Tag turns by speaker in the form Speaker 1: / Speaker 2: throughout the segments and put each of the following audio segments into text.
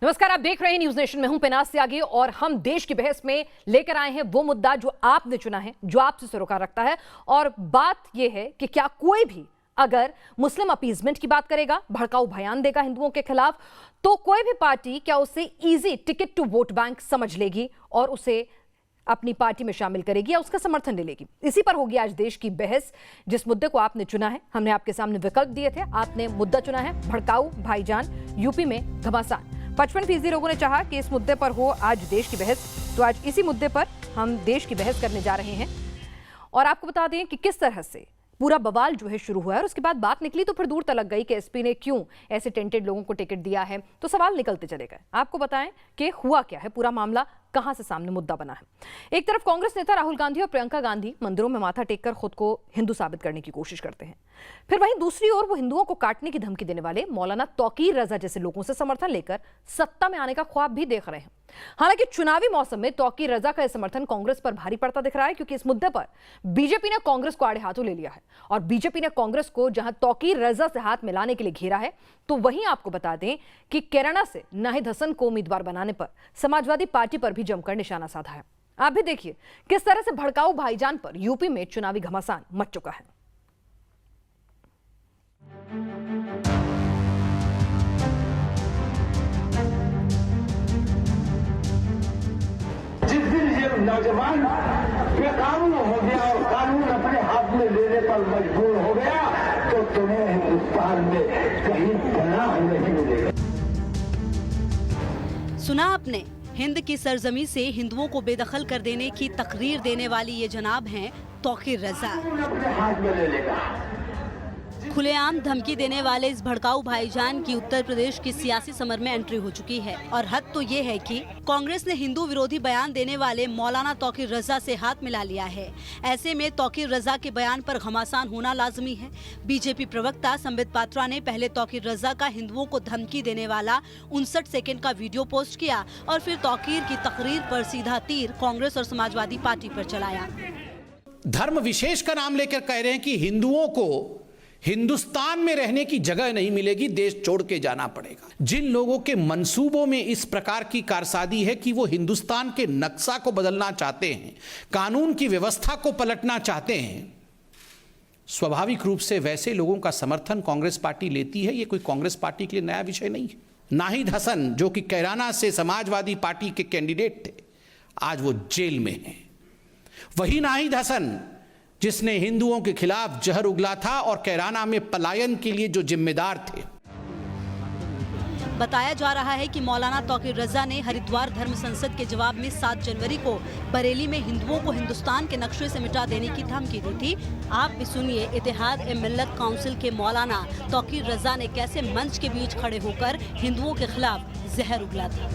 Speaker 1: नमस्कार, आप देख रहे हैं न्यूज नेशन में हूं पिनाज त्यागी और हम देश की बहस में लेकर आए हैं वो मुद्दा जो आपने चुना है, जो आपसे सरोकार रखता है। और बात यह है कि क्या कोई भी अगर मुस्लिम अपीजमेंट की बात करेगा, भड़काऊ बयान देगा हिंदुओं के खिलाफ, तो कोई भी पार्टी क्या उसे easy ticket to vote bank समझ लेगी और उसे अपनी पार्टी में शामिल करेगी या उसका समर्थन ले लेगी। इसी पर होगी आज देश की बहस। जिस मुद्दे को आपने चुना है, हमने आपके सामने विकल्प दिए थे, आपने मुद्दा चुना है भड़काऊ भाईजान, यूपी में घमासान। 55% लोगों ने चाहा कि इस मुद्दे पर हो आज देश की बहस, तो आज इसी मुद्दे पर हम देश की बहस करने जा रहे हैं। और आपको बता दें कि किस तरह से पूरा बवाल जो है शुरू हुआ है और उसके बाद बात निकली तो फिर दूर तलक गई कि एसपी ने क्यों ऐसे टेंटेड लोगों को टिकट दिया है, तो सवाल निकलते चले गए। आपको बताएं कि हुआ क्या है, पूरा मामला कहां से सामने मुद्दा बना है। एक तरफ कांग्रेस नेता राहुल गांधी और प्रियंका गांधी मंदिरों में माथा टेककर खुद को हिंदू साबित करने की कोशिश करते हैं, फिर वहीं दूसरी ओर वो हिंदुओं को काटने की धमकी देने वाले मौलाना तौकीर रजा जैसे लोगों से समर्थन लेकर सत्ता में आने का ख्वाब भी देख रहे हैं। हालांकि चुनावी मौसम में तौकीर रजा का समर्थन कांग्रेस पर भारी पड़ता दिख रहा है, क्योंकि इस मुद्दे पर बीजेपी ने कांग्रेस को आड़े हाथों ले लिया है और बीजेपी ने कांग्रेस को जहां तौकीर रजा से हाथ मिलाने के लिए घेरा है, तो वहीं आपको बता दें कि कैराना से नाहिद हसन को उम्मीदवार बनाने पर समाजवादी पार्टी पर भी जमकर निशाना साधा है। आप भी देखिए किस तरह से भड़काऊ भाईजान पर यूपी में चुनावी घमासान मच चुका है।
Speaker 2: जिस दिन ये नौजवान बेकानून हो गया और कानून अपने हाथ में लेने पर मजबूर हो गया, तो तुम्हें हिंदुस्तान में कहीं पनाह नहीं मिलेगा।
Speaker 3: सुना आपने, हिंद की सरजमी से हिंदुओं को बेदखल कर देने की तकरीर देने वाली ये जनाब हैं तौकीर रजा।
Speaker 2: अपने हाथ में ले लेगा।
Speaker 3: खुलेआम धमकी देने वाले इस भड़काऊ भाईजान की उत्तर प्रदेश की सियासी समर में एंट्री हो चुकी है। और हद तो ये है कि कांग्रेस ने हिंदू विरोधी बयान देने वाले मौलाना तौकीर रजा से हाथ मिला लिया है। ऐसे में तौकीर रजा के बयान पर घमासान होना लाजमी है। बीजेपी प्रवक्ता संबित पात्रा ने पहले तौकीर रजा का हिंदुओं को धमकी देने वाला 59 सेकेंड का वीडियो पोस्ट किया और फिर तौकीर की तकरीर पर सीधा तीर कांग्रेस और समाजवादी पार्टी पर चलाया।
Speaker 4: धर्म विशेष का नाम लेकर कह रहे हैं कि हिंदुओं को हिंदुस्तान में रहने की जगह नहीं मिलेगी, देश छोड़ के जाना पड़ेगा। जिन लोगों के मंसूबों में इस प्रकार की कारसादी है कि वो हिंदुस्तान के नक्शा को बदलना चाहते हैं, कानून की व्यवस्था को पलटना चाहते हैं, स्वाभाविक रूप से वैसे लोगों का समर्थन कांग्रेस पार्टी लेती है। ये कोई कांग्रेस पार्टी के लिए नया विषय नहीं है। नाहिद हसन जो कि कैराना से समाजवादी पार्टी के कैंडिडेट थे, आज वो जेल में हैं। वही नाहिद हसन जिसने हिंदुओं के खिलाफ जहर उगला था और कैराना में पलायन के लिए जो जिम्मेदार थे।
Speaker 3: बताया जा रहा है कि मौलाना तौकीर रजा ने हरिद्वार धर्म संसद के जवाब में 7 जनवरी को बरेली में हिंदुओं को हिंदुस्तान के नक्शे से मिटा देने की धमकी दी थी। आप भी सुनिए इत्तेहाद ए मिल्लत काउंसिल के मौलाना तौकीर रजा ने कैसे मंच के बीच खड़े होकर हिंदुओं के खिलाफ जहर उगला था।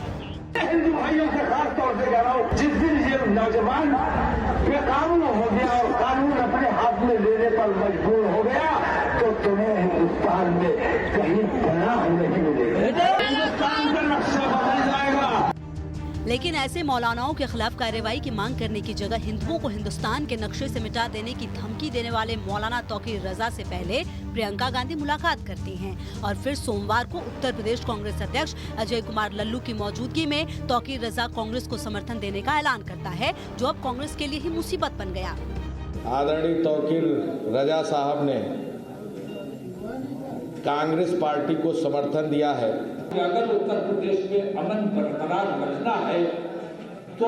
Speaker 2: हिंदू भाइयों से खास तौर से कह रहा हूँ, जिस दिन ये नौजवान बेकानून हो गया और कानून अपने हाथ में लेने पर मजबूर हो गया, तो तुम्हें हिंदुस्तान में कहीं पनाह नहीं मिलेगा। हिंदुस्तान का नक्शा बदल जाएगा।
Speaker 3: लेकिन ऐसे मौलानाओं के खिलाफ कार्रवाई की मांग करने की जगह हिंदुओं को हिंदुस्तान के नक्शे से मिटा देने की धमकी देने वाले मौलाना तौकीर रजा से पहले प्रियंका गांधी मुलाकात करती हैं और फिर सोमवार को उत्तर प्रदेश कांग्रेस अध्यक्ष अजय कुमार लल्लू की मौजूदगी में तौकीर रजा कांग्रेस को समर्थन देने का ऐलान करता है, जो अब कांग्रेस के लिए ही मुसीबत बन गया।
Speaker 5: आदरणीय तौकीर रजा साहब ने कांग्रेस पार्टी को समर्थन दिया है
Speaker 6: कि अगर उत्तर प्रदेश में अमन बरकरार रखना है तो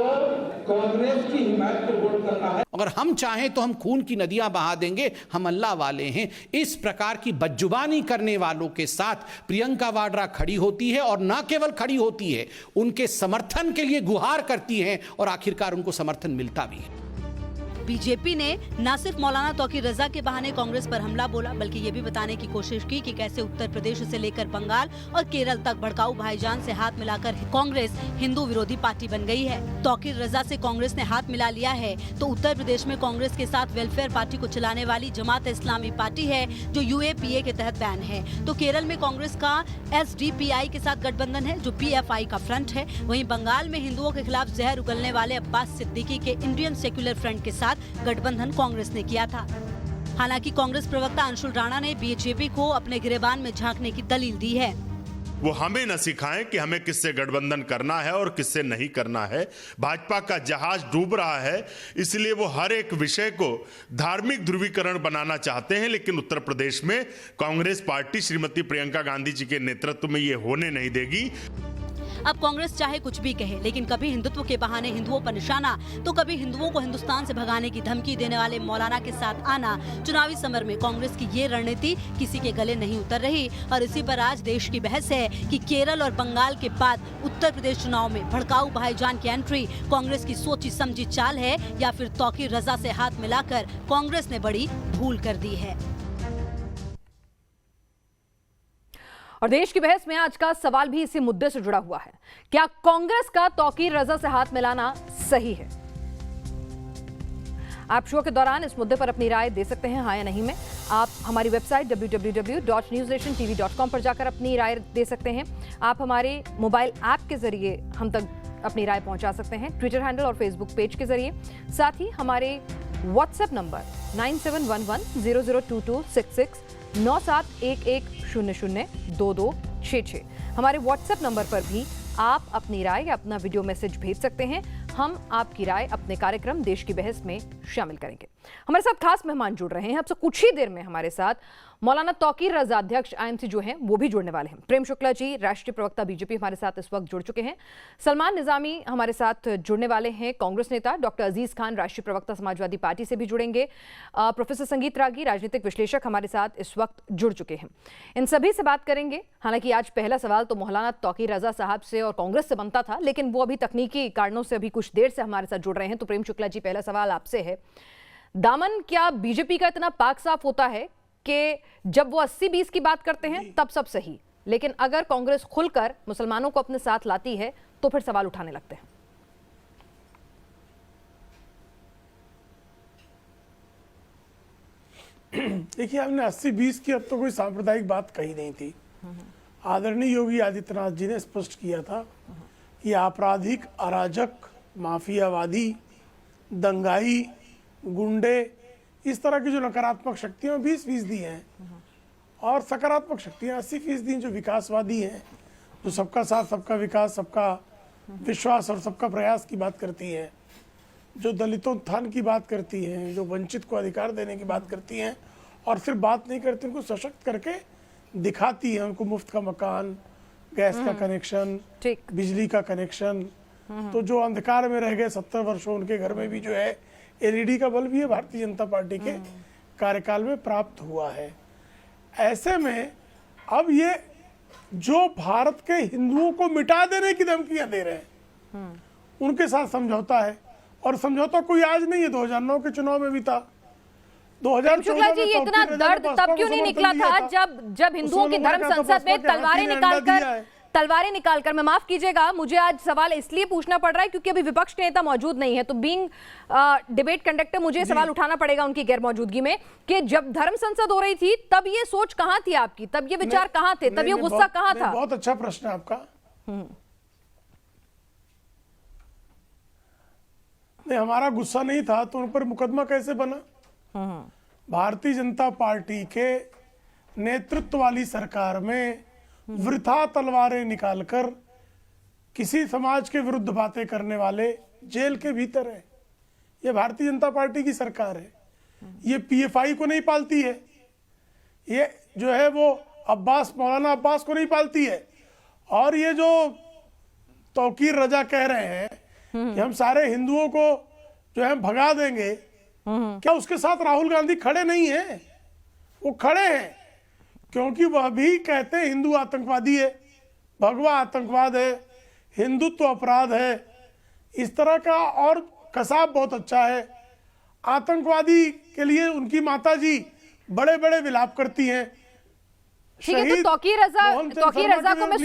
Speaker 6: कांग्रेस की हिमायत पर वोट करना है।
Speaker 4: अगर हम चाहें तो हम खून की नदियां बहा देंगे, हम अल्लाह वाले हैं। इस प्रकार की बदजुबानी करने वालों के साथ प्रियंका वाड्रा खड़ी होती है और न केवल खड़ी होती है, उनके समर्थन के लिए गुहार करती है और आखिरकार उनको समर्थन मिलता भी है।
Speaker 3: बीजेपी ने न सिर्फ मौलाना तौकीर रजा के बहाने कांग्रेस पर हमला बोला, बल्कि ये भी बताने की कोशिश की कि कैसे उत्तर प्रदेश से लेकर बंगाल और केरल तक भड़काऊ भाईजान से हाथ मिलाकर कांग्रेस हिंदू विरोधी पार्टी बन गई है। तौकीर रजा से कांग्रेस ने हाथ मिला लिया है तो उत्तर प्रदेश में कांग्रेस के साथ वेलफेयर पार्टी को चलाने वाली जमात इस्लामी पार्टी है, जो UAPA के तहत बैन है। तो केरल में कांग्रेस का SDPI के साथ गठबंधन है, जो PFI का फ्रंट है। वहीं बंगाल में हिंदुओं के खिलाफ जहर उगलने वाले अब्बास सिद्दीकी के इंडियन सेक्युलर फ्रंट के साथ गठबंधन कांग्रेस ने किया था। हालांकि कांग्रेस प्रवक्ता अंशुल राणा ने बीजेपी को अपने गिरेबान में झांकने की दलील दी है।
Speaker 7: वो हमें न सिखाएं कि हमें किससे गठबंधन करना है और किससे नहीं करना है। भाजपा का जहाज डूब रहा है, इसलिए वो हर एक विषय को धार्मिक ध्रुवीकरण बनाना चाहते हैं, लेकिन उत्तर प्रदेश में कांग्रेस पार्टी श्रीमती प्रियंका गांधी जी के नेतृत्व में ये होने नहीं देगी।
Speaker 3: अब कांग्रेस चाहे कुछ भी कहे, लेकिन कभी हिंदुत्व के बहाने हिंदुओं पर निशाना तो कभी हिंदुओं को हिंदुस्तान से भगाने की धमकी देने वाले मौलाना के साथ आना, चुनावी समर में कांग्रेस की ये रणनीति किसी के गले नहीं उतर रही। और इसी पर आज देश की बहस है कि केरल और बंगाल के बाद उत्तर प्रदेश चुनाव में भड़काऊ भाईजान की एंट्री कांग्रेस की सोची समझी चाल है या फिर तौकीर रजा से हाथ मिलाकर कांग्रेस ने बड़ी भूल कर दी है।
Speaker 1: और देश की बहस में आज का सवाल भी इसी मुद्दे से जुड़ा हुआ है। क्या कांग्रेस का तौकीर रजा से हाथ मिलाना सही है? आप शो के दौरान इस मुद्दे पर अपनी राय दे सकते हैं, हाँ या नहीं में। आप हमारी वेबसाइट www.newsnationtv.com पर जाकर अपनी राय दे सकते हैं। आप हमारे मोबाइल ऐप के जरिए हम तक अपनी राय पहुंचा सकते हैं, ट्विटर हैंडल और फेसबुक पेज के जरिए। साथ ही हमारे व्हाट्सएप नंबर 9711002266 9711002266 हमारे व्हाट्सएप नंबर पर भी आप अपनी राय या अपना वीडियो मैसेज भेज सकते हैं। हम आपकी राय अपने कार्यक्रम देश की बहस में शामिल करेंगे। हमारे साथ खास मेहमान जुड़ रहे हैं। अब से कुछ ही देर में हमारे साथ मौलाना तौकीर रजा अध्यक्ष आईएमसी जो हैं वो भी जुड़ने वाले हैं। प्रेम शुक्ला जी राष्ट्रीय प्रवक्ता बीजेपी हमारे साथ इस वक्त जुड़ चुके हैं। सलमान निजामी हमारे साथ जुड़ने वाले हैं, कांग्रेस नेता। डॉक्टर अजीज खान राष्ट्रीय प्रवक्ता समाजवादी पार्टी से भी जुड़ेंगे। प्रोफेसर संगीत रागी राजनीतिक विश्लेषक हमारे साथ इस वक्त जुड़ चुके हैं। इन सभी से बात करेंगे। हालांकि आज पहला सवाल तो मौलाना तौकीर रजा साहब से और कांग्रेस से बनता था, लेकिन वो अभी तकनीकी कारणों से अभी कुछ देर से हमारे साथ जुड़ रहे हैं। तो प्रेम शुक्ला जी, पहला सवाल आपसे है, दामन क्या बीजेपी का इतना पाक साफ होता है कि जब वो 80-20 की बात करते हैं तब सब सही, लेकिन अगर कांग्रेस खुलकर मुसलमानों को अपने साथ लाती है तो फिर सवाल उठाने लगते हैं?
Speaker 8: देखिए, हमने 80-20 की अब तो कोई सांप्रदायिक बात कही नहीं थी। आदरणीय योगी आदित्यनाथ जी ने स्पष्ट किया था कि आपराधिक, अराजक, माफियावादी, दंगाई, गुंडे, इस तरह की जो नकारात्मक शक्तियां 20% हैं और सकारात्मक शक्तियां 80% जो विकासवादी हैं, जो सबका साथ, सबका विकास, सबका विश्वास और सबका प्रयास की बात करती हैं, जो दलितों उत्थान की बात करती हैं, जो वंचित को अधिकार देने की बात करती हैं और सिर्फ बात नहीं करती, उनको सशक्त करके दिखाती हैं। उनको मुफ्त का मकान, गैस का कनेक्शन, बिजली का कनेक्शन, तो जो अंधकार में रह गए 70 वर्षों उनके घर में भी जो है LED का बल्ब भी भारतीय जनता पार्टी के कार्यकाल में प्राप्त हुआ है। ऐसे में अब ये जो भारत के हिंदुओं को मिटा देने की धमकियां दे रहे हैं, उनके साथ समझौता है। और समझौता कोई आज नहीं है, 2009 के चुनाव में भी था। 2014
Speaker 1: में ये इतना दर्द तब क्यों नहीं निकला था जब हिंदुओं की धर्म संसद में तलवारें निकालकर, मैं माफ कीजिएगा, मुझे आज सवाल इसलिए पूछना पड़ रहा है क्योंकि अभी विपक्ष के नेता मौजूद नहीं है, तो बीइंग डिबेट कंडक्टर मुझे सवाल उठाना पड़ेगा उनकी गैर मौजूदगी में कि जब धर्म संसद हो रही थी तब ये सोच कहां थी आपकी, तब ये विचार कहां थे, तब ये गुस्सा कहां था?
Speaker 8: बहुत अच्छा प्रश्न है आपका। नहीं, हमारा गुस्सा नहीं था तो उन पर मुकदमा कैसे बना? भारतीय जनता पार्टी के नेतृत्व वाली सरकार में वृथा तलवारें निकालकर किसी समाज के विरुद्ध बातें करने वाले जेल के भीतर है। ये भारतीय जनता पार्टी की सरकार है। ये PFI को नहीं पालती है, ये जो है वो मौलाना अब्बास को नहीं पालती है। और ये जो तौकीर रजा कह रहे हैं कि हम सारे हिंदुओं को जो है भगा देंगे, क्या उसके साथ राहुल गांधी खड़े नहीं हैं? वो खड़े हैं, क्योंकि वह भी कहते हैं हिंदू आतंकवादी है, भगवा आतंकवाद है, हिंदुत्व अपराध है, इस तरह का। और कसाब बहुत अच्छा है। आतंकवादी के लिए उनकी माताजी बड़े बड़े विलाप करती हैं।
Speaker 1: ठीक है, तो तौकीर रजा को मैं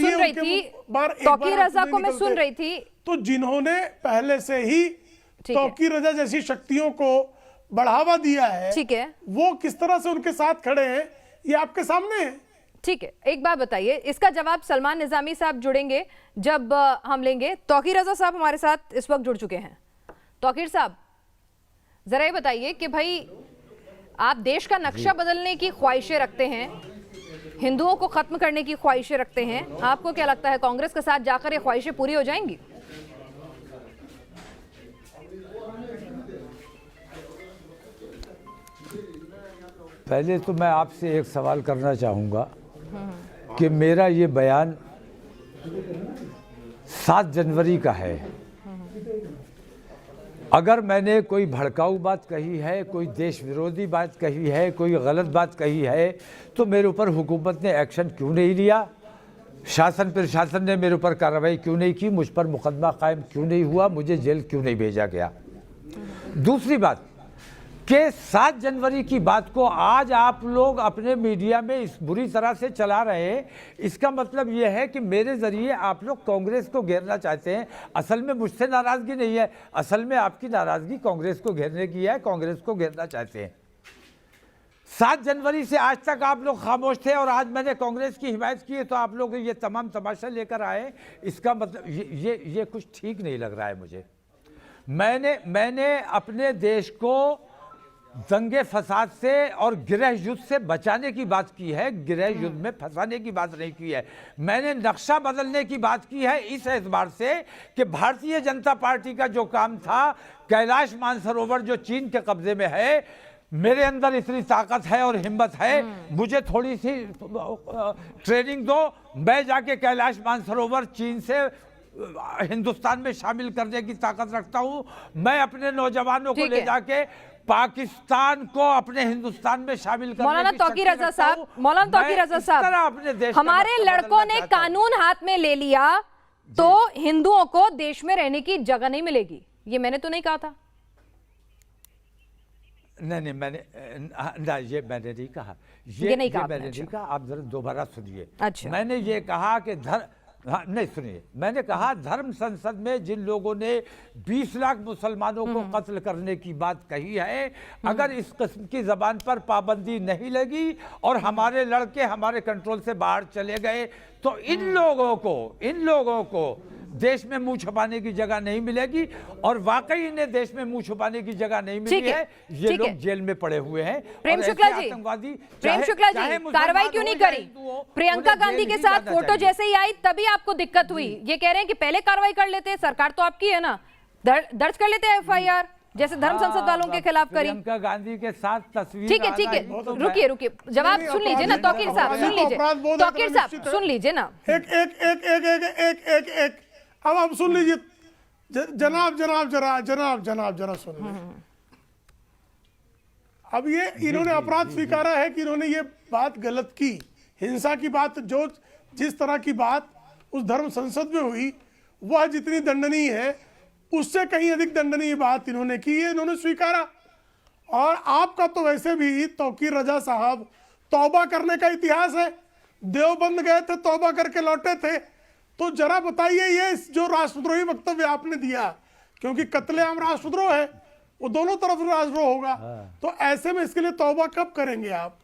Speaker 1: सुन रही थी,
Speaker 8: तो जिन्होंने पहले से ही तौकीर रजा जैसी शक्तियों को बढ़ावा दिया है, ठीक है, वो किस तरह से उनके साथ खड़े हैं ये आपके सामने है।
Speaker 1: ठीक है, एक बात बताइए, इसका जवाब सलमान निजामी साहब जुड़ेंगे जब हम लेंगे। तौकीर रजा साहब हमारे साथ इस वक्त जुड़ चुके हैं। तौकीर साहब, जरा ये बताइए कि भाई आप देश का नक्शा बदलने की ख्वाहिशें रखते हैं, हिंदुओं को खत्म करने की ख्वाहिशें रखते हैं। आपको क्या लगता है कांग्रेस के साथ जाकर ये ख्वाहिशें पूरी हो जाएंगी?
Speaker 9: पहले तो मैं आपसे एक सवाल करना चाहूँगा कि मेरा ये बयान 7 जनवरी का है। अगर मैंने कोई भड़काऊ बात कही है, कोई देश विरोधी बात कही है, कोई गलत बात कही है, तो मेरे ऊपर हुकूमत ने एक्शन क्यों नहीं लिया? शासन प्रशासन ने मेरे ऊपर कार्रवाई क्यों नहीं की? मुझ पर मुकदमा कायम क्यों नहीं हुआ? मुझे जेल क्यों नहीं भेजा गया? दूसरी बात कि 7 जनवरी की बात को आज आप लोग अपने मीडिया में इस बुरी तरह से चला रहे हैं, इसका मतलब यह है कि मेरे ज़रिए आप लोग कांग्रेस को घेरना चाहते हैं। असल में मुझसे नाराज़गी नहीं है, असल में आपकी नाराज़गी कांग्रेस को घेरने की है, कांग्रेस को घेरना चाहते हैं। 7 जनवरी से आज तक आप लोग खामोश थे और आज मैंने कांग्रेस की हिमायत की है तो आप लोग ये तमाम तमाशा लेकर आए। इसका मतलब ये कुछ ठीक नहीं लग रहा है मुझे। मैंने अपने देश को दंगे फसाद से और गृह युद्ध से बचाने की बात की है, गृह युद्ध में फंसाने की बात नहीं की है। मैंने नक्शा बदलने की बात की है इस एतबार से कि भारतीय जनता पार्टी का जो काम था, कैलाश मानसरोवर जो चीन के कब्जे में है, मेरे अंदर इतनी ताकत है और हिम्मत है, मुझे थोड़ी सी ट्रेनिंग दो, मैं जाके कैलाश मानसरोवर चीन से हिंदुस्तान में शामिल करने की ताकत रखता हूं। मैं अपने नौजवानों को ले जाके पाकिस्तान को अपने हिंदुस्तान में शामिल करने
Speaker 1: मौलाना तौकीर रजा साहब, हमारे लड़कों ने कानून हाथ में ले लिया तो हिंदुओं को देश में रहने की जगह नहीं मिलेगी, ये मैंने तो नहीं कहा था।
Speaker 9: नहीं, मैंने नहीं कहा,
Speaker 1: ये नहीं कहा,
Speaker 9: मैंने नहीं कहा। आप जरा दोबारा सुनिए।
Speaker 1: अच्छा।
Speaker 9: मैंने ये कहा कि नहीं सुनिए, मैंने कहा धर्म संसद में जिन लोगों ने 20 लाख मुसलमानों को कत्ल करने की बात कही है, अगर इस किस्म की जबान पर पाबंदी नहीं लगी और हमारे लड़के हमारे कंट्रोल से बाहर चले गए तो इन लोगों को देश में मुंह छुपाने की जगह नहीं मिलेगी। और वाकई इन्हें देश में मुंह छुपाने की जगह नहीं मिली है। ये लोग जेल में पड़े हुए हैं।
Speaker 1: प्रेम शुक्ला जी, कार्रवाई क्यों नहीं करी? प्रियंका गांधी के साथ फोटो जैसे ही आई तभी आपको दिक्कत हुई। ये कह रहे हैं कि पहले कार्रवाई कर लेते, सरकार तो आपकी है ना, दर्ज कर लेते FIR जैसे धर्म संसद वालों के खिलाफ करी।
Speaker 9: प्रियंका गांधी के साथ तस्वीर।
Speaker 1: ठीक है, रुकिए, जवाब सुन लीजिए ना तौकीर साहब, सुन लीजिए ना।
Speaker 8: एक अब आप सुन लीजिए, जनाब जरा सुन लीजिए। अब ये इन्होंने अपराध स्वीकारा है कि इन्होंने ये बात गलत की, हिंसा की बात, जो जिस तरह की बात उस धर्म संसद में हुई वह जितनी दंडनीय है उससे कहीं अधिक दंडनीय बात इन्होंने की है, इन्होंने स्वीकारा। और आपका तो वैसे भी तौकीर रजा साहब तौबा करने का इतिहास है, देवबंद गए थे, तौबा करके लौटे थे। तो जरा बताइए ये जो राष्ट्रद्रोही वक्तव्य आपने दिया, क्योंकि कत्लेआम राष्ट्रद्रोह है, वो दोनों तरफ राष्ट्रद्रोह होगा, तो ऐसे में इसके लिए तौबा कब करेंगे आप?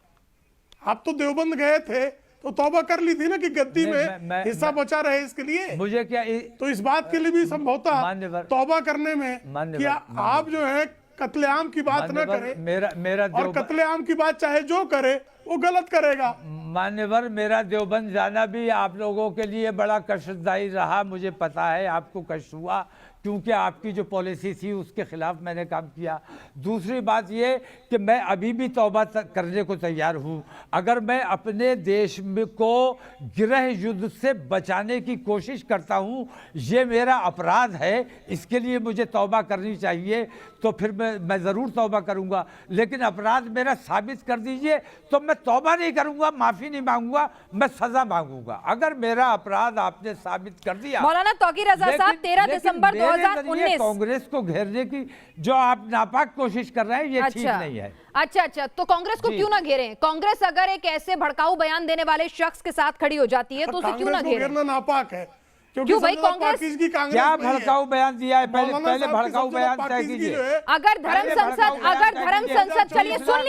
Speaker 8: आप तो देवबंद गए थे तो तौबा कर ली थी ना कि गद्दी में हिस्सा बचा रहे, इसके लिए
Speaker 9: मुझे क्या
Speaker 8: तो इस बात के लिए भी संभवतः तौबा करने में कि आप जो है कत्लेआम की बात न करें,
Speaker 9: मेरा
Speaker 8: और कत्लेआम की बात चाहे जो करे वो गलत करेगा।
Speaker 9: मान्यवर, मेरा देवबंद जाना भी आप लोगों के लिए बड़ा कष्टदायी रहा, मुझे पता है आपको कष्ट हुआ क्योंकि आपकी जो पॉलिसी थी उसके खिलाफ मैंने काम किया। दूसरी बात ये कि मैं अभी भी तौबा करने को तैयार हूँ। अगर मैं अपने देश में को गृह युद्ध से बचाने की कोशिश करता हूँ, ये मेरा अपराध है, इसके लिए मुझे तौबा करनी चाहिए, तो फिर मैं ज़रूर तौबा करूँगा। लेकिन अपराध मेरा साबित कर दीजिए तो मैं तौबा नहीं करूँगा, माफ़ी नहीं मांगूंगा, मैं सज़ा मांगूंगा। अगर मेरा अपराध आपने साबित कर दिया।
Speaker 1: मौलाना तौकीर रजा साहब, 13 दिसंबर 2019
Speaker 9: कांग्रेस को घेरने की जो आप नापाक कोशिश कर रहे हैं ये ठीक नहीं है।
Speaker 1: अच्छा, तो कांग्रेस को क्यों ना घेरें? कांग्रेस अगर एक ऐसे भड़काऊ बयान देने वाले शख्स के साथ खड़ी हो जाती है तो उसे क्यों ना घेरें?
Speaker 8: नापाक है
Speaker 1: क्यों भाई? कांग्रेस
Speaker 9: क्या भड़काऊ बयान दिया है? पहले भड़काऊ बयान तय कीजिए।
Speaker 1: अगर धर्म संसद चलिए सुन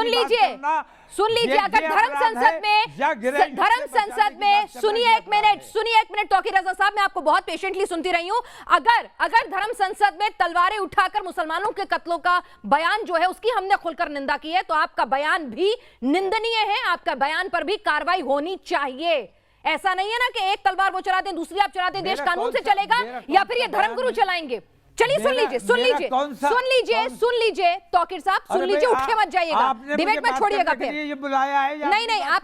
Speaker 1: लीजिए सुन लीजिए, अगर धर्म संसद में सुनिए एक मिनट तौकीर रजा साहब, मैं आपको बहुत पेशेंटली सुनती रही हूं। अगर धर्म संसद में तलवारें उठाकर मुसलमानों के कत्लों का बयान जो है उसकी हमने खुलकर निंदा की है, तो आपका बयान भी निंदनीय है, आपका बयान पर भी कार्रवाई होनी चाहिए। ऐसा नहीं है ना कि एक तलवार वो चला दें, दूसरी आप चला दें, देश कानून से चलेगा, या फिर ये धर्मगुरु चलाएंगे। चलिए सुन लीजिए तौकीर साहब, सुन लीजिए, उठ के मत जाइएगा, डिबेट में छोड़िएगा फिर।
Speaker 9: ये बुलाया है या
Speaker 1: नहीं, आप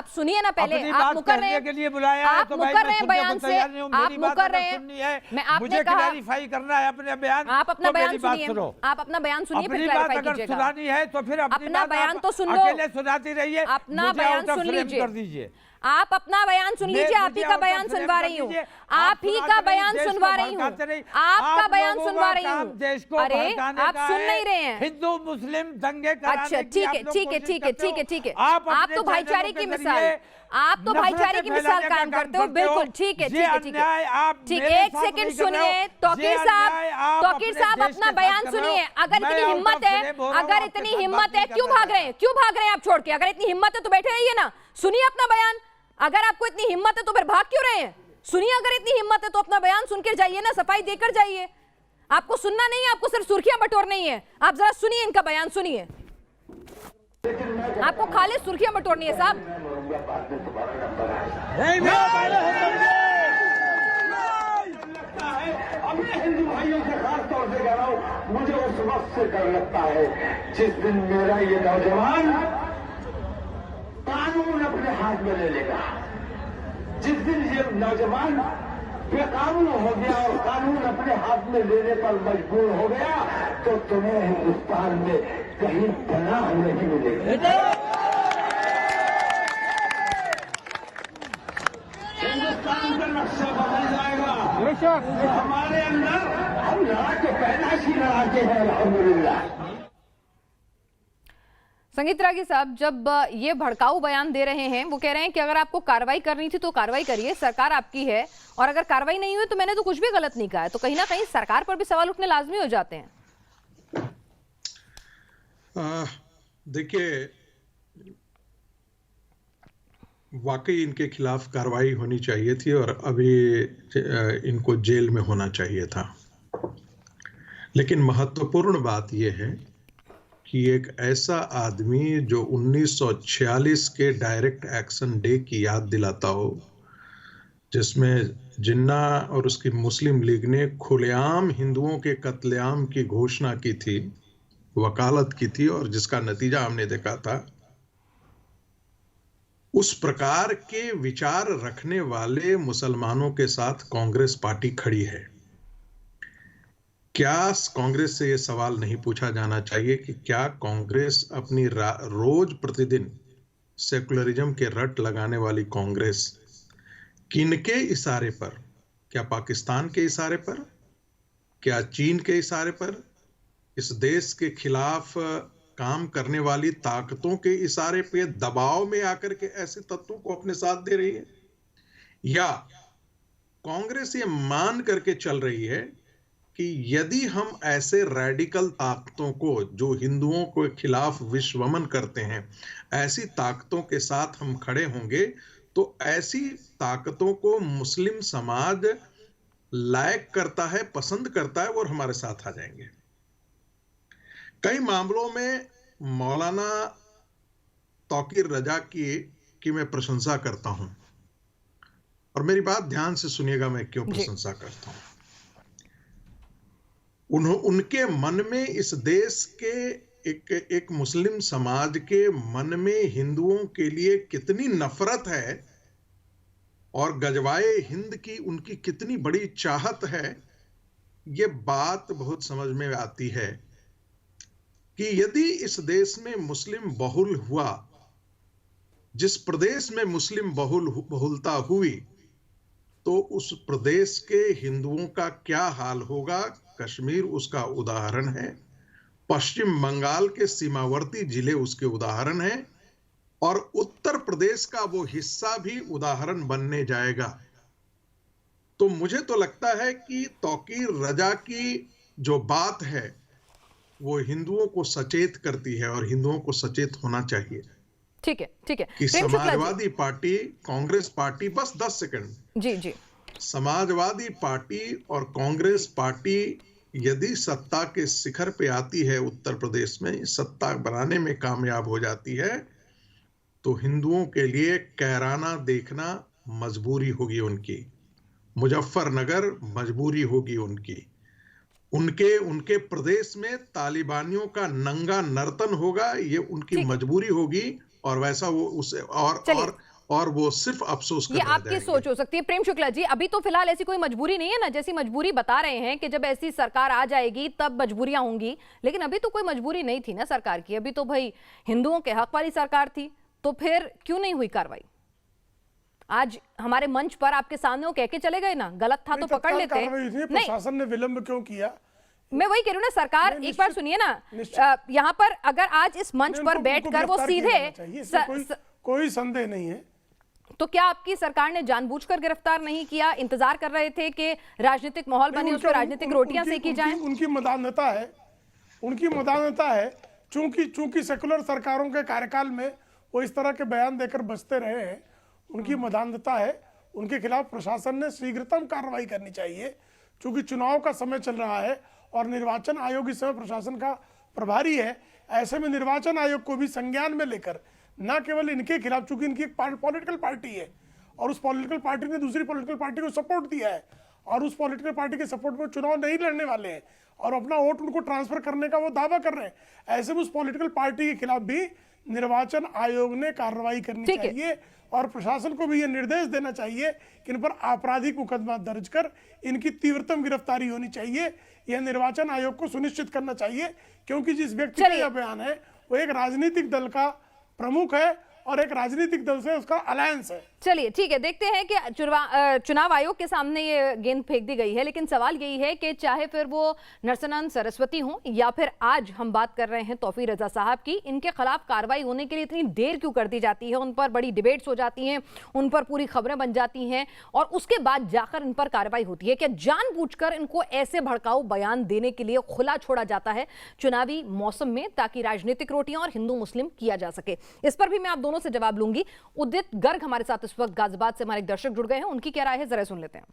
Speaker 1: सुनिए ना पहले, आप मुकर रहे हैं बयान से, आप मुकर रहे हैं। मैं आपने कहा
Speaker 9: क्लैरिफाई करना है अपने बयान,
Speaker 1: आप अपना बयान सुनिए, आप अपना बयान सुनिए, फिर क्लैरिफाई कीजिएगा।
Speaker 9: सुनानी है तो फिर
Speaker 1: अपना बयान तो सुन लो,
Speaker 9: अकेले सुनाती रहिए,
Speaker 1: अपना बयान सुन लीजिए, आप अपना बयान सुन लीजिए। आप ही का बयान सुनवा रही हूँ, आप ही का बयान सुनवा रही हूँ, आपका बयान सुनवा रही हूँ। अरे आप सुन नहीं रहे हैं।
Speaker 9: हिंदू मुस्लिम दंगे कराने
Speaker 1: अच्छा ठीक है, आप तो भाईचारे की मिसाल, कायम करते हो। बिल्कुल ठीक है। एक सेकंड सुनिए तौकीर साहब, अपना बयान सुनिए। अगर इतनी हिम्मत है, क्यों भाग रहे हैं आप छोड़ के? अगर इतनी हिम्मत है तो बैठे रहिए ना, सुनिए अपना बयान। अगर आपको इतनी हिम्मत है तो फिर भाग क्यों रहे हैं? सुनिए, अगर इतनी हिम्मत है तो अपना बयान सुनकर जाइए ना, सफाई देकर जाइए। आपको सुनना नहीं है, आपको सिर्फ सुर्खियां बटोरनी है। आप जरा सुनिए इनका बयान, सुनिए। आपको खाली सुर्खियां बटोरनी है साहब।
Speaker 2: अपने हिंदू भाइयों से खास तौर से कह रहा हूं, मुझे उस वक्त से डर लगता है जिस दिन मेरा ये नौजवान कानून अपने हाथ में ले लेगा। जिस दिन ये नौजवान बेकानून हो गया और कानून अपने हाथ में लेने पर मजबूर हो गया, तो तुम्हें हिंदुस्तान में कहीं पनाह नहीं मिलेगी। हिंदुस्तान का नक्शा बदल जाएगा। हमारे अंदर हम लड़ाके पैदाशी लड़ाके हैं, अल्हम्दुलिल्लाह।
Speaker 1: संगीत रागी साहब, जब ये भड़काऊ बयान दे रहे हैं, वो कह रहे हैं कि अगर आपको कार्रवाई करनी थी तो कार्रवाई करिए, सरकार आपकी है, और अगर कार्रवाई नहीं हुई तो मैंने तो कुछ भी गलत नहीं कहा है, तो कहीं ना कहीं सरकार पर भी सवाल उठने लाजमी हो जाते हैं।
Speaker 10: देखिए, वाकई इनके खिलाफ कार्रवाई होनी चाहिए थी और अभी इनको जेल में होना चाहिए था। लेकिन महत्वपूर्ण बात यह है कि एक ऐसा आदमी जो 1946 के डायरेक्ट एक्शन डे की याद दिलाता हो, जिसमें जिन्ना और उसकी मुस्लिम लीग ने खुलेआम हिंदुओं के कत्लेआम की घोषणा की थी, वकालत की थी, और जिसका नतीजा हमने देखा था, उस प्रकार के विचार रखने वाले मुसलमानों के साथ कांग्रेस पार्टी खड़ी है। क्या कांग्रेस से यह सवाल नहीं पूछा जाना चाहिए कि क्या कांग्रेस अपनी रोज प्रतिदिन सेकुलरिज्म के रट लगाने वाली कांग्रेस किनके इशारे पर, क्या पाकिस्तान के इशारे पर, क्या चीन के इशारे पर, इस देश के खिलाफ काम करने वाली ताकतों के इशारे पे दबाव में आकर के ऐसे तत्वों को अपने साथ दे रही है, या कांग्रेस ये मान करके चल रही है कि यदि हम ऐसे रैडिकल ताकतों को जो हिंदुओं के खिलाफ विश्वमन करते हैं, ऐसी ताकतों के साथ हम खड़े होंगे तो ऐसी ताकतों को मुस्लिम समाज लायक करता है, पसंद करता है और हमारे साथ आ जाएंगे। कई मामलों में मौलाना तौकीर रजा की मैं प्रशंसा करता हूं, और मेरी बात ध्यान से सुनिएगा, मैं क्यों प्रशंसा करता हूं। उनके मन में, इस देश के एक मुस्लिम समाज के मन में हिंदुओं के लिए कितनी नफरत है और गजवाए हिंद की उनकी कितनी बड़ी चाहत है, ये बात बहुत समझ में आती है कि यदि इस देश में मुस्लिम बहुल हुआ, जिस प्रदेश में मुस्लिम बहुलता हुई, तो उस प्रदेश के हिंदुओं का क्या हाल होगा। कश्मीर उसका उदाहरण है, पश्चिम बंगाल के सीमावर्ती जिले उसके उदाहरण हैं, और उत्तर प्रदेश का वो हिस्सा भी उदाहरण बनने जाएगा। तो मुझे तो लगता है कि तौकीर रजा की जो बात है वो हिंदुओं को सचेत करती है और हिंदुओं को सचेत होना चाहिए
Speaker 1: ठीक है
Speaker 10: कि
Speaker 1: प्रेम शुक्ला जी।
Speaker 10: समाजवादी पार्टी, कांग्रेस पार्टी, बस 10 सेकंड,
Speaker 1: जी
Speaker 10: समाजवादी पार्टी और कांग्रेस पार्टी यदि सत्ता के शिखर पे आती है, उत्तर प्रदेश में सत्ता बनाने में कामयाब हो जाती है, तो हिंदुओं के लिए कैराना देखना मजबूरी होगी उनकी, मुजफ्फरनगर मजबूरी होगी उनकी, उनके प्रदेश में तालिबानियों का नंगा नर्तन होगा, ये उनकी मजबूरी होगी। और वैसा वो उसे और वो सिर्फ अफसोस कर
Speaker 1: ये आपकी सोच हो सकती है। प्रेम शुक्ला जी, अभी तो फिलहाल ऐसी कोई मजबूरी नहीं है ना, जैसी मजबूरी बता रहे हैं कि जब ऐसी सरकार आ जाएगी तब मजबूरियां होंगी, लेकिन अभी तो कोई मजबूरी नहीं थी ना सरकार की, अभी तो भाई हिंदुओं के हक वाली सरकार थी, तो फिर क्यों नहीं हुई कार्रवाई? आज हमारे मंच पर आपके सामने वो कह के चले गए ना, गलत था तो पकड़ लेते।
Speaker 8: प्रशासन ने विलंब क्यों किया?
Speaker 1: मैं वही कह रही हूँ ना, सरकार एक बार सुनिए ना, यहाँ पर अगर आज इस मंच पर बैठकर वो सीधे,
Speaker 8: कोई संदेह नहीं है,
Speaker 1: तो क्या आपकी सरकार ने जानबूझकर गिरफ्तार नहीं किया? इंतजार कर रहे थे कि राजनीतिक माहौल बने, उस पर राजनीतिक रोटियां सेकी जाएं?
Speaker 8: उनकी मदानता है, चूंकि सेकुलर सरकारों के कार्यकाल में वो इस तरह के बयान देकर बचते रहे हैं, उनकी मदानता है। उनके खिलाफ प्रशासन ने शीघ्रतम कार्रवाई करनी चाहिए, चूंकि चुनाव का समय चल रहा है और निर्वाचन आयोग इस समय प्रशासन का प्रभारी है। ऐसे में निर्वाचन आयोग को भी संज्ञान में लेकर, न केवल इनके खिलाफ, चूंकि इनकी एक पॉलिटिकल पार्टी है और उस पॉलिटिकल पार्टी ने दूसरी पॉलिटिकल पार्टी को सपोर्ट दिया है और उस पॉलिटिकल पार्टी के सपोर्ट में चुनाव नहीं लड़ने वाले हैं और अपना वोट उनको ट्रांसफर करने का वो दावा कर रहे हैं, ऐसे में उस पॉलिटिकल पार्टी के खिलाफ भी निर्वाचन आयोग ने कार्रवाई करनी चाहिए और प्रशासन को भी ये निर्देश देना चाहिए कि इन पर आपराधिक मुकदमा दर्ज कर इनकी तीव्रतम गिरफ्तारी होनी चाहिए। यह निर्वाचन आयोग को सुनिश्चित करना चाहिए, क्योंकि जिस व्यक्ति का यह बयान है वो एक राजनीतिक दल का प्रमुख है और एक राजनीतिक दल से उसका अलायंस है।
Speaker 1: चलिए ठीक है, देखते हैं कि चुनाव आयोग के सामने ये गेंद फेंक दी गई है, लेकिन सवाल यही है कि चाहे फिर वो नरसनंद सरस्वती हो या फिर आज हम बात कर रहे हैं तौफीक रजा साहब की, इनके खिलाफ कार्रवाई होने के लिए इतनी देर क्यों कर दी जाती है? उन पर बड़ी डिबेट्स हो जाती हैं, उन पर पूरी खबरें बन जाती हैं और उसके बाद जाकर इन पर कार्रवाई होती है। क्या जानबूझकर इनको ऐसे भड़काऊ बयान देने के लिए खुला छोड़ा जाता है चुनावी मौसम में, ताकि राजनीतिक रोटियां और हिंदू मुस्लिम किया जा सके? इस पर भी मैं आप दोनों से जवाब लूंगी। उदित गर्ग हमारे साथ इस वक्त गाजियाबाद से हमारे दर्शक जुड़ गए हैं, उनकी क्या राय है जरा सुन लेते हैं।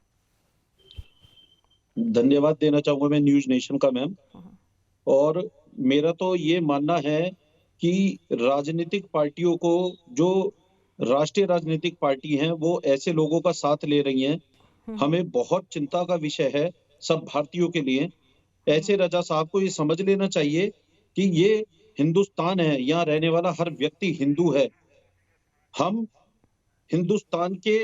Speaker 11: धन्यवाद देना चाहूंगा मैं न्यूज नेशन का मैम, और मेरा तो ये मानना है कि राजनीतिक पार्टियों को, जो राष्ट्रीय राजनीतिक पार्टी हैं, वो ऐसे लोगों का साथ ले रही हैं। हमें बहुत चिंता का विषय है सब भारतीयों के लिए। ऐसे रजा साहब को ये समझ लेना चाहिए कि ये हिंदुस्तान है, यहाँ रहने वाला हर व्यक्ति हिंदू है। हम हिंदुस्तान के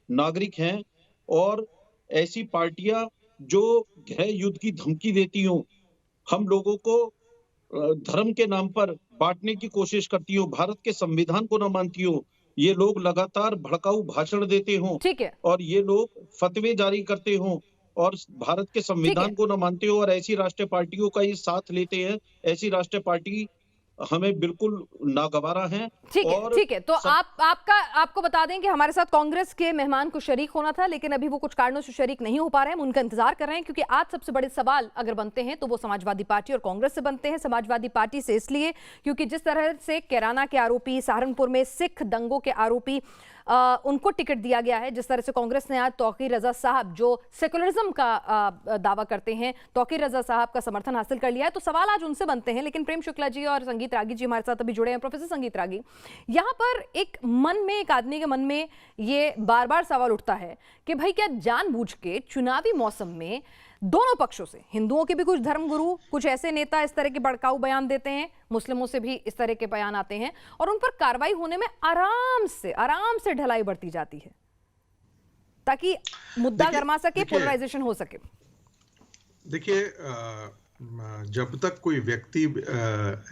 Speaker 11: नागरिक हैं और ऐसी पार्टियां जो गृह युद्ध की धमकी देती हो, हम लोगों को धर्म के नाम पर बांटने की कोशिश करती हो, भारत के संविधान को न मानती हो, ये लोग लगातार भड़काऊ भाषण देते हो और ये लोग फतवे जारी करते हो और भारत के संविधान को न मानते हो और ऐसी राष्ट्रीय पार्टियों का ही साथ लेते हैं, ऐसी राष्ट्रीय पार्टी हमें बिल्कुल नागवारा है।
Speaker 1: ठीक है, तो आपको बता दें कि हमारे साथ कांग्रेस के मेहमान को शरीक होना था, लेकिन अभी वो कुछ कारणों से शरीक नहीं हो पा रहे हैं, हम उनका इंतजार कर रहे हैं, क्योंकि आज सबसे बड़े सवाल अगर बनते हैं तो वो समाजवादी पार्टी और कांग्रेस से बनते हैं। समाजवादी पार्टी से इसलिए क्योंकि जिस तरह से कैराना के आरोपी, सहारनपुर में सिख दंगों के आरोपी, उनको टिकट दिया गया है, जिस तरह से कांग्रेस ने आज तौकीर रजा साहब जो सेकुलरिज्म का दावा करते हैं, तौकीर रजा साहब का समर्थन हासिल कर लिया है, तो सवाल आज उनसे बनते हैं। लेकिन प्रेम शुक्ला जी और संगीत रागी जी हमारे साथ अभी जुड़े हैं। प्रोफेसर संगीत रागी, यहाँ पर एक आदमी के मन में ये बार बार सवाल उठता है कि भाई क्या जानबूझ के चुनावी मौसम में दोनों पक्षों से, हिंदुओं के भी कुछ धर्मगुरु, कुछ ऐसे नेता इस तरह के भड़काऊ बयान देते हैं, मुस्लिमों से भी इस तरह के बयान आते हैं और उन पर कार्रवाई होने में आराम से ढलाई बढ़ती जाती है ताकि मुद्दा गरमा सके, पोलराइजेशन हो सके।
Speaker 10: देखिए, जब तक कोई व्यक्ति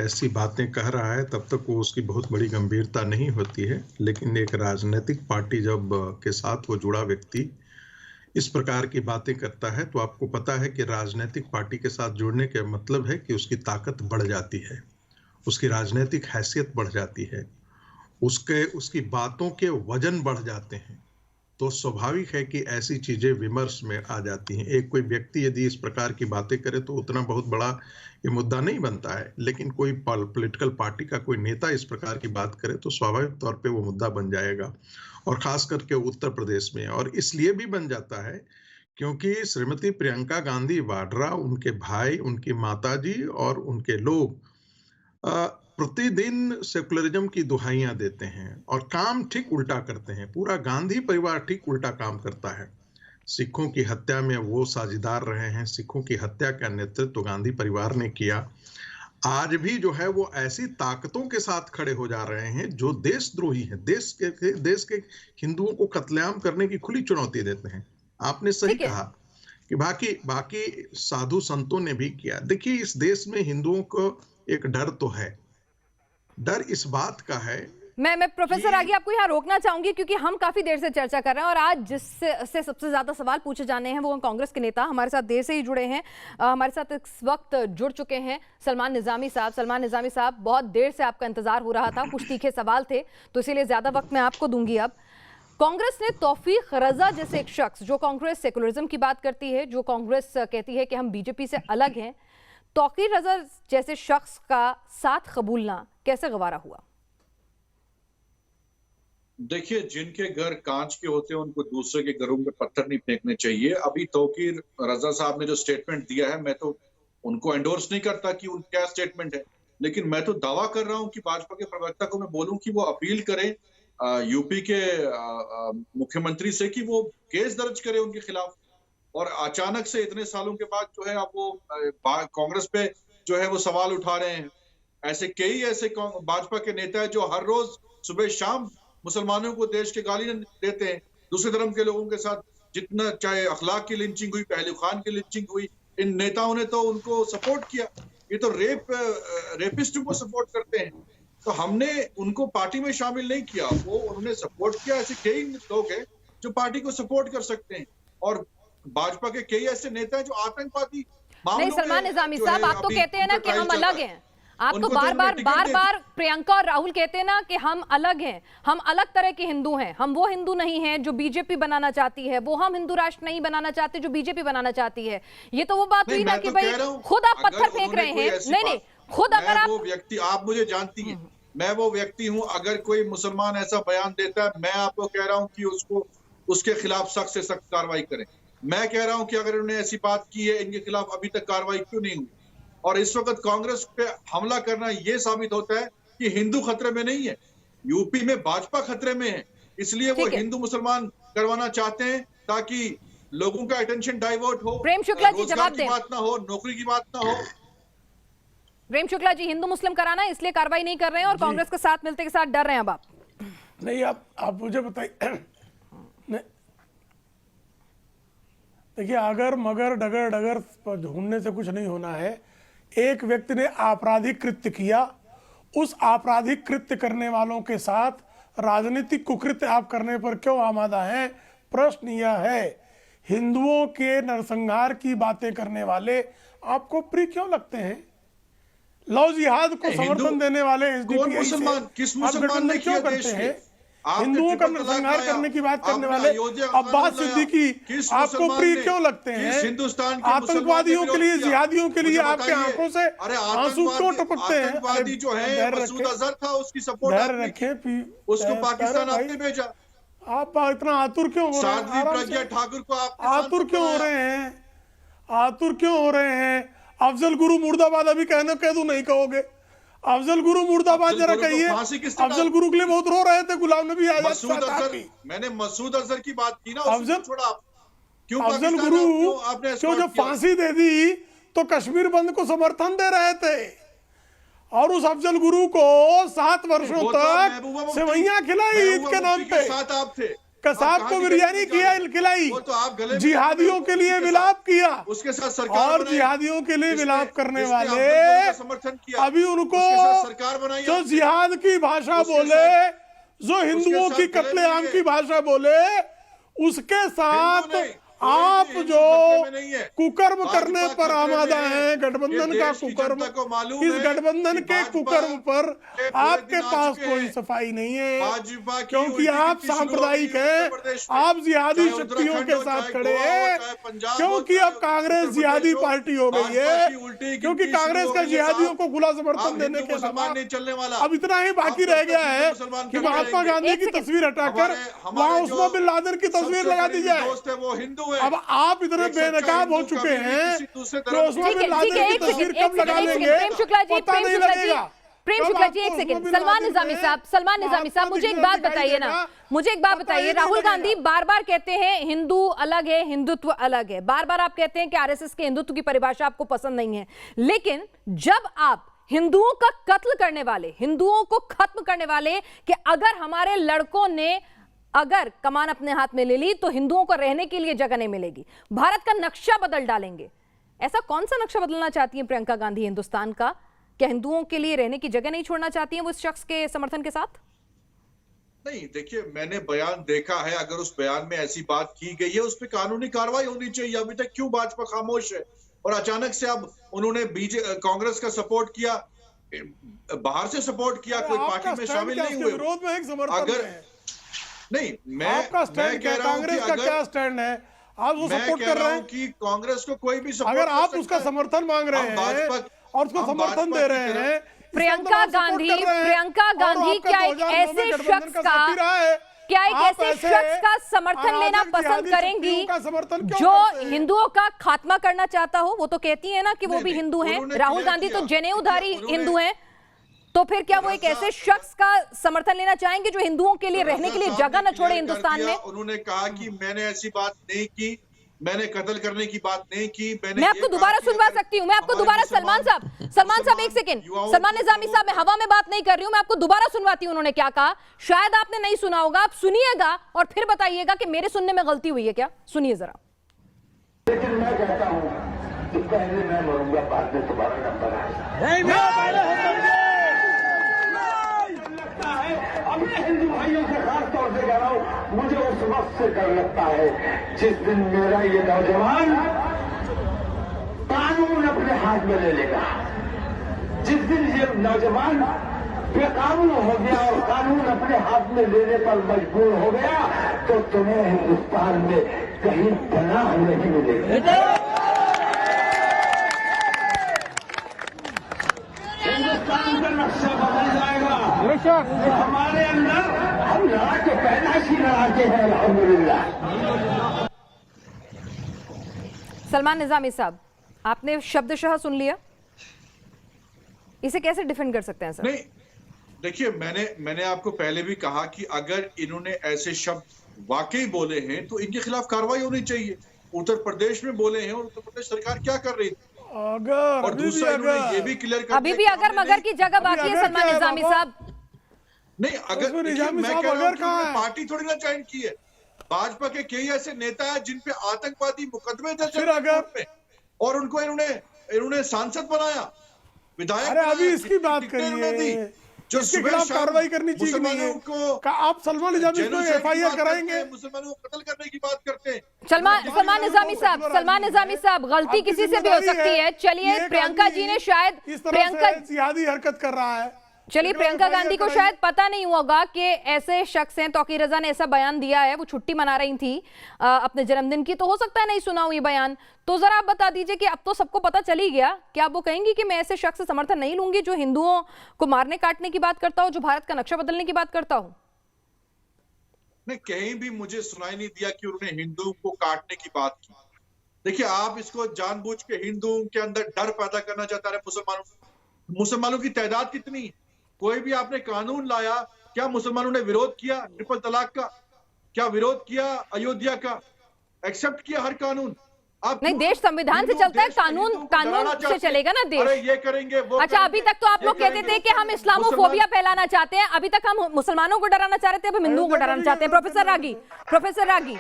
Speaker 10: ऐसी बातें कह रहा है तब तक वो उसकी बहुत बड़ी गंभीरता नहीं होती है, लेकिन एक राजनीतिक पार्टी जब के साथ वो जुड़ा व्यक्ति इस प्रकार की बातें करता है तो आपको पता है कि राजनीतिक पार्टी के साथ जुड़ने का मतलब है कि उसकी ताकत बढ़ जाती है, उसकी राजनीतिक हैसियत बढ़ जाती है, उसकी बातों के वजन बढ़ जाते हैं। तो स्वाभाविक है कि ऐसी चीजें विमर्श में आ जाती हैं। एक कोई व्यक्ति यदि इस प्रकार की बातें करे तो उतना बहुत बड़ा ये मुद्दा नहीं बनता है, लेकिन कोई पॉलिटिकल पार्टी का कोई नेता इस प्रकार की बात करे तो स्वाभाविक तौर पे वो मुद्दा बन जाएगा, और खास करके उत्तर प्रदेश में। और इसलिए भी बन जाता है क्योंकि श्रीमती प्रियंका गांधी वाड्रा, उनके भाई, उनकी माताजी और उनके लोग प्रतिदिन सेकुलरिज्म की दुहाइयां देते हैं और काम ठीक उल्टा करते हैं। पूरा गांधी परिवार ठीक उल्टा काम करता है। सिखों की हत्या में वो साझेदार रहे हैं, सिखों की हत्या का नेतृत्व गांधी परिवार ने किया। आज भी जो है वो ऐसी ताकतों के साथ खड़े हो जा रहे हैं जो देशद्रोही हैं, देश के हिंदुओं को कत्लेआम करने की खुली चुनौती देते हैं। आपने सही कहा कि बाकी साधु संतों ने भी किया। देखिए, इस देश में हिंदुओं को एक डर तो है। डर इस बात का है,
Speaker 1: मैं प्रोफेसर आगे आपको यहाँ रोकना चाहूंगी क्योंकि हम काफी देर से चर्चा कर रहे हैं और आज जिससे सबसे ज्यादा सवाल पूछे जाने हैं वो कांग्रेस के नेता हमारे साथ देर से ही जुड़े हैं। हमारे साथ इस वक्त जुड़ चुके हैं सलमान निजामी साहब। सलमान निजामी साहब, बहुत देर से आपका इंतजार हो रहा था, कुछ तीखे सवाल थे तो इसीलिए ज्यादा वक्त मैं आपको दूंगी। अब कांग्रेस ने तौफीक रजा जैसे एक शख्स, जो कांग्रेस सेकुलरिज्म की बात करती है, जो कांग्रेस कहती है कि हम बीजेपी से अलग हैं, तौफीक रजा जैसे शख्स का साथ कबूलना कैसे गवारा हुआ?
Speaker 11: देखिए, जिनके घर कांच के होते हैं उनको दूसरे के घरों में पत्थर नहीं फेंकने चाहिए। अभी तौकीर रजा साहब ने जो स्टेटमेंट दिया है, मैं तो उनको एंडोर्स नहीं करता कि उन क्या स्टेटमेंट है, लेकिन मैं तो दावा कर रहा हूं कि भाजपा के प्रवक्ता को मैं बोलूं कि वो अपील करें यूपी के मुख्यमंत्री से कि वो केस दर्ज करे उनके खिलाफ। और अचानक से इतने सालों के बाद जो है अब वो कांग्रेस पे जो है वो सवाल उठा रहे हैं। ऐसे कई भाजपा के नेता है जो हर रोज सुबह शाम मुसलमानों को देश के गाली देते हैं। दूसरे धर्म के लोगों के साथ जितना चाहे अखलाक की लिंचिंग हुई, पहलू खान की लिंचिंग हुई, इन नेताओं ने तो उनको सपोर्ट किया। ये तो रेपिस्टों को सपोर्ट करते हैं। तो हमने उनको पार्टी में शामिल नहीं किया, वो उन्होंने सपोर्ट किया। ऐसे कई लोग हैं जो पार्टी को सपोर्ट कर सकते हैं और भाजपा के कई ऐसे नेता हैं जो आतंकवादी
Speaker 1: नहीं। सलमान निजामी साहब, आप तो कहते हैं ना कि हम अलग हैं, आप तो बार बार प्रियंका और राहुल कहते हैं ना कि हम अलग हैं, हम अलग तरह के हिंदू हैं, हम वो हिंदू नहीं हैं जो बीजेपी बनाना चाहती है, वो हम हिंदू राष्ट्र नहीं बनाना चाहते जो बीजेपी बनाना चाहती है। ये तो वो बात हुई ना कि भाई खुद आप पत्थर फेंक रहे हैं। नहीं, खुद अगर आप,
Speaker 11: वो व्यक्ति, आप मुझे जानती हैं, मैं वो व्यक्ति हूं, अगर कोई मुसलमान ऐसा बयान देता है, मैं आपको कह रहा हूं कि उसके खिलाफ सख्त से सख्त कार्रवाई करें। मैं कह रहा हूं कि अगर उन्होंने ऐसी बात की है, इनके खिलाफ अभी तक कार्रवाई क्यों नहीं हुई? और इस वक्त कांग्रेस पे हमला करना यह साबित होता है कि हिंदू खतरे में नहीं है, यूपी में भाजपा खतरे में है। इसलिए वो हिंदू मुसलमान करवाना चाहते हैं ताकि लोगों का अटेंशन डाइवर्ट हो,
Speaker 1: प्रेम शुक्ला जी जवाब दें,
Speaker 11: बात ना हो, नौकरी की बात ना हो।
Speaker 1: प्रेम शुक्ला जी, हिंदू मुस्लिम कराना है इसलिए कार्रवाई नहीं कर रहे हैं और कांग्रेस के साथ मिलते के साथ डर रहे हैं। अब आप
Speaker 8: नहीं, आप मुझे बताइए। देखिए, अगर मगर डगर डगर ढूंढने से कुछ नहीं होना है। एक व्यक्ति ने आपराधिक कृत्य किया, उस आपराधिक कृत्य करने वालों के साथ राजनीतिक कुकृत्य आप करने पर क्यों आमादा हैं? प्रश्न यह है, हिंदुओं के नरसंहार की बातें करने वाले आपको प्रिय क्यों लगते हैं? लव जिहाद को समर्थन देने वाले
Speaker 11: किस मुसलमान ने
Speaker 8: क्यों करते हैं? हिंदुओं का नरसंहार करने की बात करने वाले अब्बास सिद्दीकी आपको प्रिय क्यों लगते हैं? आतंकवादियों के लिए, जिहादियों के लिए आपके आंखों से आंसू क्यों टपकते हैं?
Speaker 11: आतंकवादी जो है मसूद अजहर था, उसकी सपोर्ट
Speaker 8: रखें,
Speaker 11: उसको पाकिस्तान आपने भेजा।
Speaker 8: आप इतना आतुर क्यों हो रहे हैं?
Speaker 11: प्रज्ञा ठाकुर को आप
Speaker 8: आतुर क्यों हो रहे हैं? आतुर क्यों हो रहे हैं? अफजल गुरु मुर्दाबाद अभी कह दूं नहीं कहोगे? अफजल गुरु मुर्दाबाद जरा कहिए। अफजल गुरु के लिए बहुत रो रहे थे गुलाम नबी आजाद साहब।
Speaker 11: मैंने मसूद अजहर की बात की ना,
Speaker 8: अफजल गुरु क्यों जो फांसी दे दी तो कश्मीर बंद को समर्थन दे रहे थे और उस अफजल गुरु को 7 वर्षों तक सेवैयां खिलाई ईद के नाम पे,
Speaker 11: साथ आप थे,
Speaker 8: कसाब को बिरयानी खिलाई, जिहादियों के लिए विलाप किया,
Speaker 11: उसके साथ सरकार
Speaker 8: और जिहादियों के लिए विलाप करने वाले
Speaker 11: समर्थन किया,
Speaker 8: अभी उनको
Speaker 11: सरकार बनाई,
Speaker 8: जो जिहाद की भाषा बोले, जो हिंदुओं की कत्लेआम की भाषा बोले, उसके साथ आप
Speaker 12: हिंदू
Speaker 8: जो
Speaker 12: खतरे में नहीं है।
Speaker 8: कुकर्म करने
Speaker 12: भाजपा
Speaker 8: पर
Speaker 12: खतरे
Speaker 8: आमादा
Speaker 12: में है।
Speaker 8: है, गठबंधन
Speaker 12: ये
Speaker 8: का
Speaker 12: देश की
Speaker 8: कुकर्म,
Speaker 12: जनता को मालूम
Speaker 8: इस
Speaker 12: है
Speaker 8: गठबंधन
Speaker 12: कि
Speaker 8: के
Speaker 12: भाजपा
Speaker 8: कुकर्म पर
Speaker 12: के बुरे
Speaker 8: आपके
Speaker 12: दिन आ
Speaker 8: पास
Speaker 12: चुके
Speaker 8: कोई
Speaker 12: हैं।
Speaker 8: सफाई नहीं है,
Speaker 12: भाजपा की
Speaker 8: क्योंकि
Speaker 12: उल्टी
Speaker 8: आप
Speaker 12: गिनती शुरू
Speaker 8: सांप्रदायिक
Speaker 12: होगी
Speaker 8: हैं,
Speaker 12: उत्तर प्रदेश में।
Speaker 8: आप जिहादी
Speaker 12: चाहे
Speaker 8: शक्तियों
Speaker 12: उत्तराखंड
Speaker 8: के
Speaker 12: हो,
Speaker 8: साथ
Speaker 12: चाहे
Speaker 8: खड़े
Speaker 12: गोवा हो,
Speaker 8: हैं,
Speaker 12: चाहे पंजाब हो,
Speaker 8: क्योंकि
Speaker 12: चाहे
Speaker 8: अब कांग्रेस
Speaker 12: उत्तर
Speaker 8: जिहादी
Speaker 12: प्रदेश हो,
Speaker 8: पार्टी हो गई
Speaker 12: भाजपा
Speaker 8: है,
Speaker 12: की उल्टी
Speaker 8: क्योंकि
Speaker 12: गिनती
Speaker 8: कांग्रेस
Speaker 12: शुरू
Speaker 8: का
Speaker 12: होगी।
Speaker 8: जिहादियों को खुला समर्थन
Speaker 12: अब
Speaker 8: देने
Speaker 12: हिंदू
Speaker 8: के
Speaker 12: मुसलमान
Speaker 8: अलावा
Speaker 12: नहीं चलने वाला।
Speaker 8: अब इतना ही बाकी रह गया है कि महात्मा गांधी की तस्वीर हटाकर वहां उस्मा बिन लादेन की तस्वीर लगा दी जाए।
Speaker 12: दोस्त है वो हिंदू है।
Speaker 8: अब आप इतने
Speaker 12: एक सच्चा
Speaker 8: बेनकाब हो
Speaker 12: हिंदू
Speaker 8: चुके
Speaker 12: कभी भी
Speaker 8: हैं
Speaker 12: किसी दूसरे
Speaker 8: कि
Speaker 12: धर्म
Speaker 8: उस्मा
Speaker 1: ठीक है,
Speaker 8: बिन लादेन की
Speaker 1: एक
Speaker 8: तस्वीर
Speaker 1: सेकंड,
Speaker 8: कब लगा
Speaker 1: एक सेकंड,
Speaker 8: लेंगे
Speaker 1: प्रेम शुक्ला जी,
Speaker 8: पता
Speaker 1: प्रेम
Speaker 8: नहीं
Speaker 1: शुक्ला जी,
Speaker 8: लगेगा।
Speaker 1: प्रेम
Speaker 8: कब
Speaker 1: शुक्ला जी,
Speaker 8: आपको
Speaker 1: एक सेकंड,
Speaker 8: उस्मा बिन
Speaker 1: सलमान
Speaker 8: लादेन
Speaker 1: निजामी
Speaker 8: में
Speaker 1: साहब, सलमान निजामी साहब,
Speaker 8: महात्मा
Speaker 1: मुझे एक
Speaker 8: दिखाई
Speaker 1: बात बताइए ना,
Speaker 8: देगा।
Speaker 1: मुझे एक बात
Speaker 8: पता
Speaker 1: बताइए,
Speaker 8: ही नहीं
Speaker 1: राहुल
Speaker 8: लगेगा।
Speaker 1: गांधी बार बार कहते हैं हिंदू अलग है, हिंदुत्व अलग है, बार बार आप कहते हैं कि आरएसएस के हिंदुत्व की परिभाषा आपको पसंद नहीं है, लेकिन जब आप हिंदुओं का कत्ल करने वाले, हिंदुओं को खत्म करने वाले, कि अगर हमारे लड़कों ने अगर कमान अपने हाथ में ले ली तो हिंदुओं को रहने के लिए जगह नहीं मिलेगी, भारत का नक्शा बदल डालेंगे, ऐसा कौन सा नक्शा बदलना चाहती हैं प्रियंका गांधी हिंदुस्तान का? क्या हिंदुओं के लिए रहने की जगह नहीं छोड़ना चाहती हैं वो इस शख्स के समर्थन के साथ?
Speaker 12: नहीं, देखिए, मैंने बयान देखा है। अगर उस बयान में ऐसी बात की गई है, उस पर कानूनी कार्रवाई होनी चाहिए। अभी तक क्यों भाजपा खामोश है और अचानक से अब उन्होंने कांग्रेस का सपोर्ट किया, बाहर से सपोर्ट किया, कोई पार्टी में शामिल नहीं हुए।
Speaker 8: विरोध में एक समर्थन
Speaker 12: अगर
Speaker 8: है।
Speaker 12: नहीं,
Speaker 8: आपका स्टैंड क्या, कांग्रेस का क्या स्टैंड है? आप वो सपोर्ट कर रहे हैं
Speaker 12: कि कांग्रेस को कोई भी सपोर्ट
Speaker 8: अगर आप उसका समर्थन मांग रहे हैं और उसको समर्थन दे रहे हैं,
Speaker 1: प्रियंका गांधी क्या एक ऐसे शख्स का, क्या एक ऐसे शख्स का समर्थन लेना पसंद करेंगी जो हिंदुओं का खात्मा करना चाहता हो? वो तो कहती है ना कि वो भी हिंदू हैं, राहुल गांधी तो जनेऊधारी हिंदू हैं, तो फिर क्या वो एक ऐसे शख्स का समर्थन लेना चाहेंगे जो हिंदुओं के लिए रहने के लिए जगह न छोड़े हिंदुस्तान में?
Speaker 12: उन्होंने कहा कि मैंने ऐसी बात नहीं की, मैंने कत्ल करने की बात नहीं की।
Speaker 1: मैं आपको दोबारा सुनवा सकती हूँ, मैं आपको दोबारा, सलमान साहब एक सेकंड, सलमान निजामी साहब, मैं हवा में बात नहीं कर रही हूँ, मैं आपको दोबारा सुनवाती हूँ उन्होंने क्या कहा। शायद आपने नहीं सुना होगा, आप सुनिएगा और फिर बताइएगा कि मेरे सुनने में गलती हुई है क्या। सुनिए जरा।
Speaker 2: लेकिन मैं कहता हूँ कि पहले मैं मरूंगा, बाद में तुम्हारा नंबर आएगा। अपने हिंदू भाइयों से खास तौर से कह रहा हूं, मुझे उस वक्त से डर लगता है जिस दिन मेरा ये नौजवान कानून अपने हाथ में ले लेगा। जिस दिन ये नौजवान बेकानून हो गया और कानून अपने हाथ में लेने पर मजबूर हो गया, तो तुम्हें हिंदुस्तान में कहीं पनाह नहीं मिलेगी। हिंदुस्तान का नक्शा बदल जाएगा। हमारे अंदर हम लड़ाके, पैदाइशी लड़ाके हैं अल्हम्दुलिल्लाह।
Speaker 1: सलमान निजामी साहब, आपने शब्दशः सुन लिया, इसे कैसे डिफेंड कर सकते हैं सर?
Speaker 12: नहीं, देखिए, मैंने आपको पहले भी कहा कि अगर इन्होंने ऐसे शब्द वाकई बोले हैं तो इनके खिलाफ कार्रवाई होनी चाहिए। उत्तर प्रदेश में बोले हैं और उत्तर प्रदेश सरकार क्या कर रही थी?
Speaker 8: अगर
Speaker 12: और दूसरा इन्होंने ये भी क्लियर कर
Speaker 1: अभी भी अगर मगर की जगह बाकी है सलमान निजामी साहब।
Speaker 12: नहीं, अगर मैं कह रहा हूं कि पार्टी थोड़ी ना ज्वाइन की है। भाजपा के कई ऐसे नेता हैं जिन पे आतंकवादी मुकदमे दर्ज और उनको इन्होंने सांसद बनाया, विधायक।
Speaker 8: अरे अभी इसकी बात करिए, जो इसके खिलाफ कार्रवाई करनी चाहिए नहीं है। आप सलमान निजामी को एफआईआर कराएंगे?
Speaker 12: मुसलमानों को कत्ल करने की बात करते हैं।
Speaker 1: सलमान निजामी साहब, गलती किसी से भी हो सकती है। चलिए, प्रियंका जी ने शायद
Speaker 8: जिहादी हरकत कर रहा है।
Speaker 1: चलिए, प्रियंका गांधी को शायद पता नहीं होगा कि ऐसे शख्स हैं। तौकीर रजा ने ऐसा बयान दिया है, वो छुट्टी मना रही थी अपने जन्मदिन की, तो हो सकता है नहीं सुना हो ये बयान। तो जरा आप बता दीजिए कि अब तो सबको पता चल ही गया, क्या आप वो कहेंगी कि मैं ऐसे शख्स से समर्थन नहीं लूंगी जो हिंदुओं को मारने काटने की बात करता हो, जो भारत का नक्शा बदलने की बात करता हो?
Speaker 12: नहीं, कहीं भी मुझे सुनाई नहीं दिया कि उन्होंने हिंदुओं को काटने की बात की। देखिए, आप इसको जानबूझ के हिंदुओं के अंदर डर पैदा करना चाहता है। मुसलमानों की तादाद कितनी है? कोई भी आपने कानून लाया, क्या मुसलमानों ने विरोध किया ट्रिपल तलाक का? क्या विरोध किया अयोध्या का? एक्सेप्ट किया हर कानून? आप
Speaker 1: नहीं, देश संविधान से चलता है, कानून से चलेगा ना देश।
Speaker 12: अरे ये करेंगे, वो
Speaker 1: अच्छा, अभी तक तो आप लोग कहते थे कि हम इस्लामोफोबिया फैलाना चाहते हैं, अभी तक हम मुसलमानों को डराना चाह रहे थे, अब हिंदुओं को डराना चाहते हैं। प्रोफेसर रागी,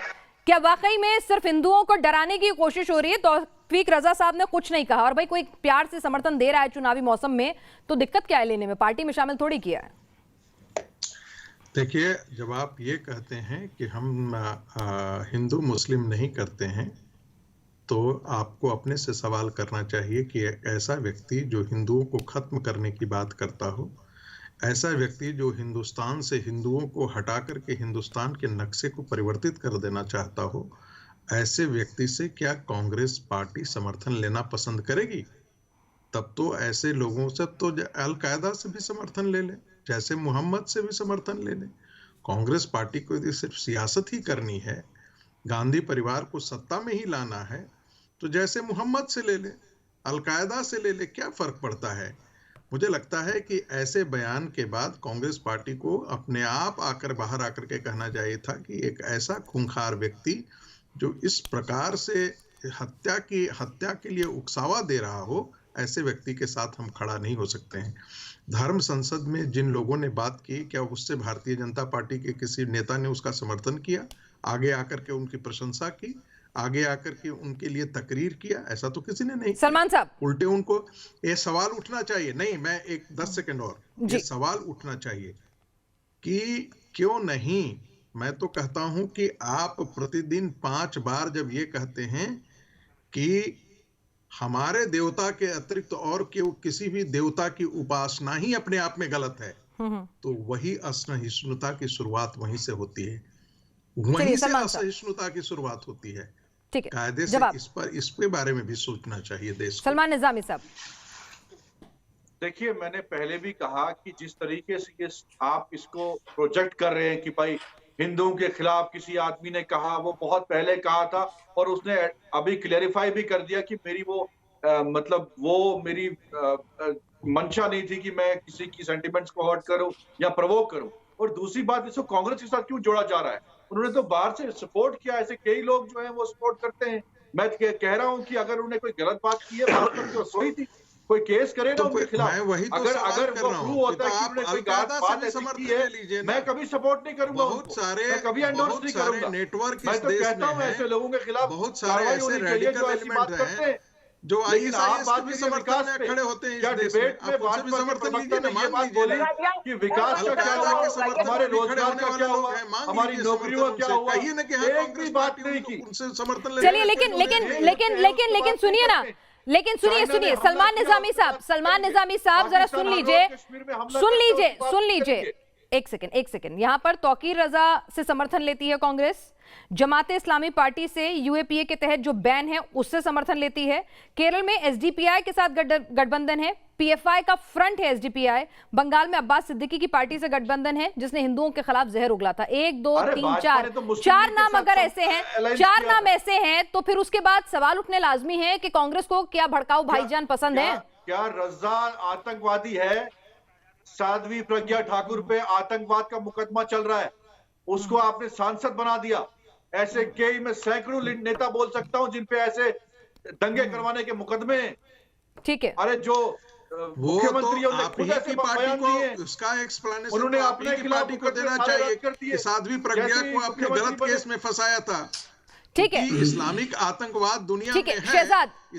Speaker 1: क्या वाकई में सिर्फ हिंदुओं को डराने की कोशिश हो रही है? तौफीक रजा साहब ने कुछ नहीं कहा, और भाई कोई प्यार से समर्थन दे रहा है चुनावी मौसम में, तो दिक्कत क्या है लेने में? पार्टी में शामिल थोड़ी किया है।
Speaker 10: देखिए, जब आप ये कहते हैं कि हम हिंदू मुस्लिम नहीं करते हैं, तो आपको अपने से सवाल करना चाहिए कि एक ऐसा व्यक्ति जो हिंदुओं को खत्म करने की बात करता हो, ऐसा व्यक्ति जो हिंदुस्तान से हिंदुओं को हटा करके हिंदुस्तान के नक्शे को परिवर्तित कर देना चाहता हो, ऐसे व्यक्ति से क्या कांग्रेस पार्टी समर्थन लेना पसंद करेगी? तब तो ऐसे लोगों से तो अल-कायदा से भी समर्थन ले ले, जैसे मोहम्मद से भी समर्थन ले ले। कांग्रेस पार्टी को यदि सिर्फ सियासत ही करनी है, गांधी परिवार को सत्ता में ही लाना है, तो जैसे मोहम्मद से ले ले, अल-कायदा से ले ले, क्या फर्क पड़ता है? मुझे लगता है कि ऐसे बयान के बाद कांग्रेस पार्टी को अपने आप बाहर आकर के कहना चाहिए था कि एक ऐसा खूंखार व्यक्ति जो इस प्रकार से हत्या के लिए उकसावा दे रहा हो, ऐसे व्यक्ति के साथ हम खड़ा नहीं हो सकते हैं। धर्म संसद में जिन लोगों ने बात की, क्या उससे भारतीय जनता पार्टी के किसी नेता ने उसका समर्थन किया, आगे आकर के उनकी प्रशंसा की, आगे आकर के उनके लिए तकरीर किया? ऐसा तो किसी ने नहीं।
Speaker 1: सलमान साहब,
Speaker 10: उल्टे उनको ये सवाल उठना चाहिए, नहीं मैं एक 10 सेकंड और, ये सवाल उठना चाहिए कि क्यों नहीं, मैं तो कहता हूं कि आप प्रतिदिन 5 बार जब ये कहते हैं कि हमारे देवता के अतिरिक्त और किसी भी देवता की उपासना ही अपने आप में गलत है, तो वही असहिष्णुता की शुरुआत वहीं से होती है, वहीं से असहिष्णुता की शुरुआत होती है।
Speaker 1: ठीक है,
Speaker 10: कायदे से इसके बारे में भी सोचना चाहिए देश को।
Speaker 1: सलमान निजामी साहब,
Speaker 12: देखिए, मैंने पहले भी कहा कि जिस तरीके से आप इसको प्रोजेक्ट कर रहे हैं कि भाई हिंदुओं के खिलाफ किसी आदमी ने कहा, वो बहुत पहले कहा था और उसने अभी क्लेरिफाई भी कर दिया कि मेरी मतलब वो मेरी मंशा नहीं थी कि मैं किसी की सेंटिमेंट्स को हर्ट करूं या प्रवोक करूं। और दूसरी बात, इसको कांग्रेस के साथ क्यों जोड़ा जा रहा है? उन्होंने तो बाहर से सपोर्ट किया, ऐसे कई लोग जो हैं वो सपोर्ट करते हैं। मैं कह रहा हूं कि अगर उन्होंने कोई गलत बात की है, बात करके सही थी, कोई केस करे ना उनके खिलाफ। अगर वो प्रूव होता है कि उन्होंने कोई बात ऐसी की है, मैं कभी सपोर्ट नहीं करूंगा, मैं कभी एंडोर्स नहीं करूंगा। मैं तो कहता हूं ऐसे लोगों के खिलाफ
Speaker 10: बहुत सारे ऐसे रेडिकल एलिमेंट हैं जो आईएसआईएस के भी समर्थन में खड़े होते हैं इस देश में। आप उनसे भी समर्थन लीजिए ना, मान लीजिए
Speaker 12: कि विकास का क्या हुआ, हमारे रोजगार का क्या हुआ, हमारी नौकरियों का क्या हुआ,
Speaker 10: कहिए ना कि हाँ कांग्रेस
Speaker 12: बात नहीं की,
Speaker 10: उनसे समर्थन।
Speaker 1: चलिए, लेकिन सुनिए ना, लेकिन सुनिए सलमान निजामी साहब जरा सुन लीजिए। एक सेकंड, यहाँ पर तौकीर रजा से समर्थन लेती है कांग्रेस, जमाते इस्लामी पार्टी से यूएपीए के तहत जो बैन है उससे समर्थन लेती है, केरल में एसडीपीआई के साथ गठबंधन है, पीएफआई का फ्रंट है एसडीपीआई, बंगाल में अब्बास सिद्दीकी की पार्टी से गठबंधन है जिसने हिंदुओं के खिलाफ जहर उगला था। 1 2 3 4 नाम अगर ऐसे हैं तो फिर उसके बाद सवाल उठने लाजमी है कि कांग्रेस को क्या भड़काऊ भाईजान पसंद है?
Speaker 12: क्या रजा आतंकवादी है? साध्वी प्रज्ञा ठाकुर पे आतंकवाद का मुकदमा चल रहा है, उसको आपने सांसद बना दिया। ऐसे कई मैं सैकड़ों नेता बोल सकता हूं जिन पे ऐसे दंगे करवाने के मुकदमे।
Speaker 1: ठीक है,
Speaker 12: अरे जो मुख्यमंत्री
Speaker 10: तो आपकी पार्टी को उसका एक्सप्लेनेशन उन्होंने अपने पार्टी को देना चाहिए कि साध्वी प्रज्ञा को आपने गलत केस में फंसाया था।
Speaker 1: ठीक है,
Speaker 10: इस्लामिक आतंकवाद दुनिया में है।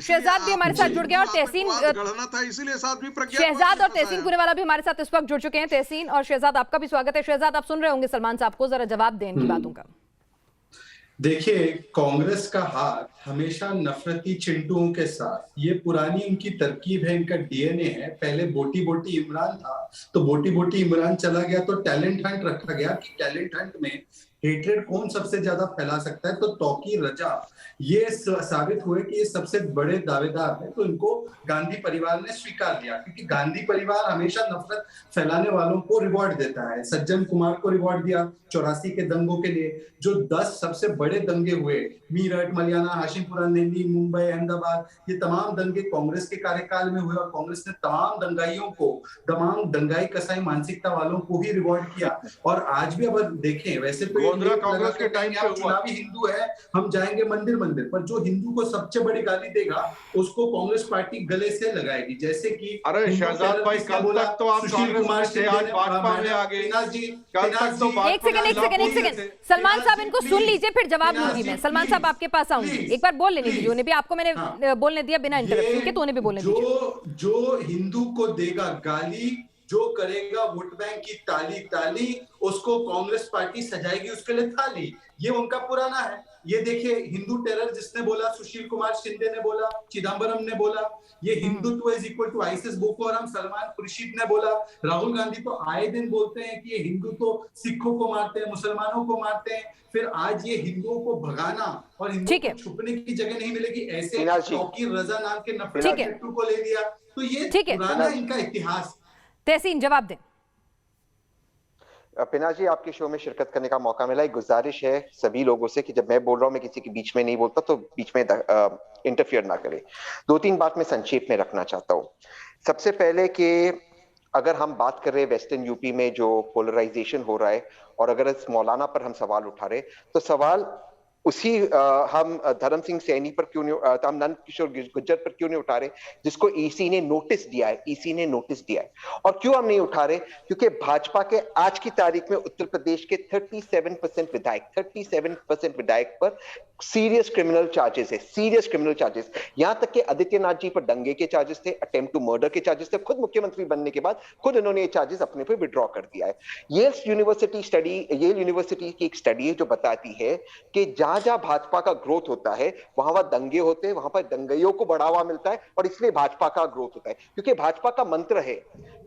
Speaker 1: शहजाद भी हमारे साथ जुड़ गया और तहसीन
Speaker 10: गढ़ना था, इसीलिए साध्वी प्रज्ञा।
Speaker 1: शहजाद और तहसीन पुनेवाला भी हमारे साथ इस वक्त जुड़ चुके हैं। तहसीन और शहजाद, आपका भी स्वागत है। शहजाद, आप सुन रहे होंगे सलमान साहब को, जरा जवाब दें इनकी बातों का।
Speaker 13: देखिए, कांग्रेस का हाथ हमेशा नफरती चिंटुओं के साथ, ये पुरानी उनकी तरकीब है, इनका डीएनए है। पहले बोटी बोटी इमरान था, तो बोटी बोटी इमरान चला गया तो टैलेंट हंट रखा गया कि टैलेंट हंट में हेट्रेड कौन सबसे ज्यादा फैला सकता है। तो तौकीर रजा ये साबित हुए कि ये सबसे बड़े दावेदार हैं, तो इनको गांधी परिवार ने स्वीकार लिया, क्योंकि गांधी परिवार हमेशा नफरत फैलाने वालों को रिवॉर्ड देता है। सज्जन कुमार को रिवॉर्ड दिया 84 के दंगों के लिए, जो 10 सबसे बड़े दंगे हुए, मीरठ, मलियाना, हाशिमपुरा, नैनी, मुंबई, अहमदाबाद, ये तमाम दंगे कांग्रेस के कार्यकाल में हुए और कांग्रेस ने तमाम दंगाइयों को, तमाम दंगाई कसाई मानसिकता वालों को ही रिवॉर्ड किया। और आज भी अगर देखें, वैसे तो
Speaker 12: कांग्रेस के टाइम पे
Speaker 13: चुनावी हिंदू है, हम जाएंगे मंदिर मंदिर, पर जो हिंदू को सबसे बड़ी गाली देगा उसको कांग्रेस पार्टी गले से लगाएगी। जैसे कि
Speaker 12: अरे शहजाद भाई, कल तक तो आप कांग्रेस से आज भाजपा में आ गए।
Speaker 1: एक सेकंड सलमान साहब, इनको सुन लीजिए फिर जवाब दूंगी मैं। सलमान साहब आपके पास आऊंगी, एक बार बोल लेने दीजिए उन्हें भी। आपको मैंने बोलने दिया बिना इंटरप्शन के, तो उन्हें भी बोलने दीजिए।
Speaker 13: जो हिंदू को देगा गाली, जो करेगा वोट बैंक की ताली ताली, उसको कांग्रेस पार्टी सजाएगी उसके लिए थाली। ये उनका पुराना है। ये देखिए हिंदू टेरर जिसने बोला, सुशील कुमार शिंदे ने बोला, चिदम्बरम ने बोला, ये Hindutva is equal to ISIS, Boko Haram, Salman Khurshid ने बोला, राहुल गांधी तो आए दिन बोलते हैं कि ये हिंदू तो सिखों को मारते हैं, मुसलमानों को मारते हैं। फिर आज ये हिंदुओं को भगाना और हिंदुओं को छुपने की जगह नहीं मिलेगी, ऐसे तौकीर रजा नाम के नफरत शत्रु को ले लिया। तो ये पुराना इनका इतिहास।
Speaker 1: तहसीन जवाब दें।
Speaker 14: पिनाक जी, आपके शो में शिरकत करने का मौका मिला। एक गुजारिश है सभी लोगों से कि जब मैं बोल रहा हूं, मैं किसी के बीच में नहीं बोलता, तो बीच में इंटरफियर ना करे। 2-3 बात मैं संक्षेप में रखना चाहता हूं। सबसे पहले कि अगर हम बात कर रहे हैं वेस्टर्न यूपी में जो पोलराइजेशन हो रहा है, और अगर इस मौलाना पर हम सवाल उठा रहे, तो सवाल उसी हम धर्म सिंह सैनी पर क्यों नहीं, हम नंद किशोर गुर्जर पर क्यों नहीं उठा रहे जिसको ईसी ने नोटिस दिया है। ईसी ने नोटिस दिया है। और क्यों हम नहीं उठा रहे? क्योंकि भाजपा के आज की तारीख में उत्तर प्रदेश के 37% विधायक पर सीरियस क्रिमिनल चार्जेस है, सीरियस क्रिमिनल चार्जेस। यहां तक कि आदित्यनाथ जी पर दंगे के चार्जेस थे, अटेम्प्ट टू मर्डर के चार्जेस थे। खुद मुख्यमंत्री बनने के बाद खुद उन्होंने ये चार्जेस अपने पे विड्रॉ कर दिया है। येल यूनिवर्सिटी की एक स्टडी है जो बताती है कि जहां भाजपा का ग्रोथ होता है वहां दंगे होते हैं, वहां पर दंगइयों को बढ़ावा मिलता है, और इसलिए भाजपा का ग्रोथ होता है। क्योंकि भाजपा का मंत्र है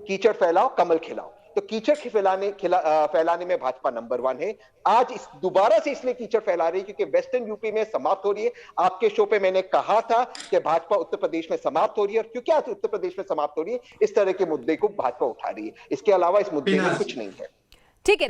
Speaker 14: कीचड़ फैलाओ कमल खिलाओ, तो कीचड़ फैलाने में भाजपा नंबर 1 है। आज इस दोबारा से इसलिए कीचड़ फैला रही है क्योंकि वेस्टर्न यूपी में समाप्त हो रही है। आपके शो पे मैंने कहा था कि भाजपा उत्तर प्रदेश में समाप्त हो रही है, और क्योंकि आज उत्तर प्रदेश में समाप्त हो रही है, इस तरह के मुद्दे को भाजपा उठा रही है। इसके अलावा इस मुद्दे में कुछ नहीं है।
Speaker 1: ठीक है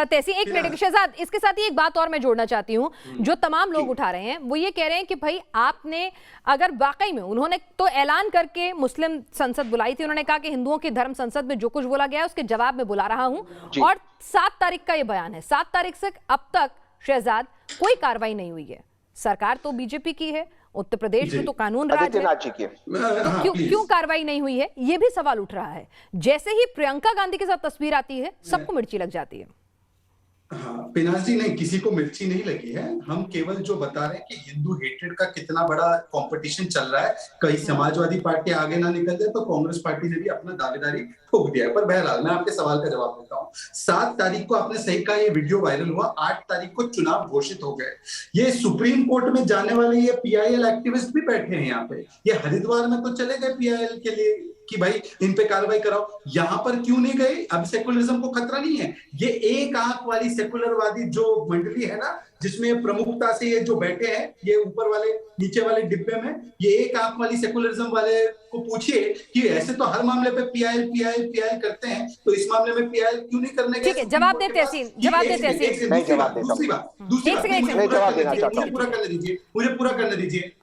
Speaker 1: तहसीन एक मिनट शहजाद, इसके साथ ही एक बात और मैं जोड़ना चाहती हूँ। जो तमाम लोग उठा रहे हैं वो ये कह रहे हैं कि भाई आपने अगर वाकई में, उन्होंने तो ऐलान करके मुस्लिम संसद बुलाई थी, उन्होंने कहा कि हिंदुओं की धर्म संसद में जो कुछ बोला गया है उसके जवाब में बुला रहा हूँ, और 7 तारीख का ये बयान है। 7 तारीख से अब तक शहजाद कोई कार्रवाई नहीं हुई है। सरकार तो बीजेपी की है, उत्तर प्रदेश में तो कानून राज है, क्यों कार्रवाई नहीं हुई है, ये भी सवाल उठ रहा है। जैसे ही प्रियंका गांधी के साथ तस्वीर आती है सबको मिर्ची लग जाती है।
Speaker 13: हाँ, पिनाक जी, नहीं, किसी को मिर्ची नहीं लगी है। हम केवल जो बता रहे हैं कि हिंदू हेट्रेड का कितना बड़ा कंपटीशन चल रहा है। कहीं समाजवादी पार्टी आगे ना निकल जाए तो कांग्रेस पार्टी ने भी अपना दावेदारी ठोक दिया है। पर बहरहाल मैं आपके सवाल का जवाब देता हूँ। 7 तारीख को आपने सही कहा, ये वीडियो वायरल हुआ। 8 तारीख को चुनाव घोषित हो गए। ये सुप्रीम कोर्ट में जाने वाले ये PIL एक्टिविस्ट भी बैठे हैं यहाँ पे। ये हरिद्वार में तो चले गए PIL के लिए कि भाई इन पे कार्रवाई कराओ, यहाँ पर क्यों नहीं गए? अब सेकुलरिज्म को खतरा नहीं है। ये एक आंख वाली सेकुलरवादी जो मंडली है ना, जिसमें प्रमुखता से ये जो बैठे हैं, ये ऊपर वाले नीचे वाले डिब्बे में, ये एक आंख वाली सेकुलरिज्म वाले को पूछिए कि ऐसे तो हर मामले पे PIL करते हैं, तो इस मामले में PIL क्यों नहीं करने?
Speaker 1: ठीक है, जवाब दे तहसीन, जवाब दे तहसीन।
Speaker 13: दूसरी बात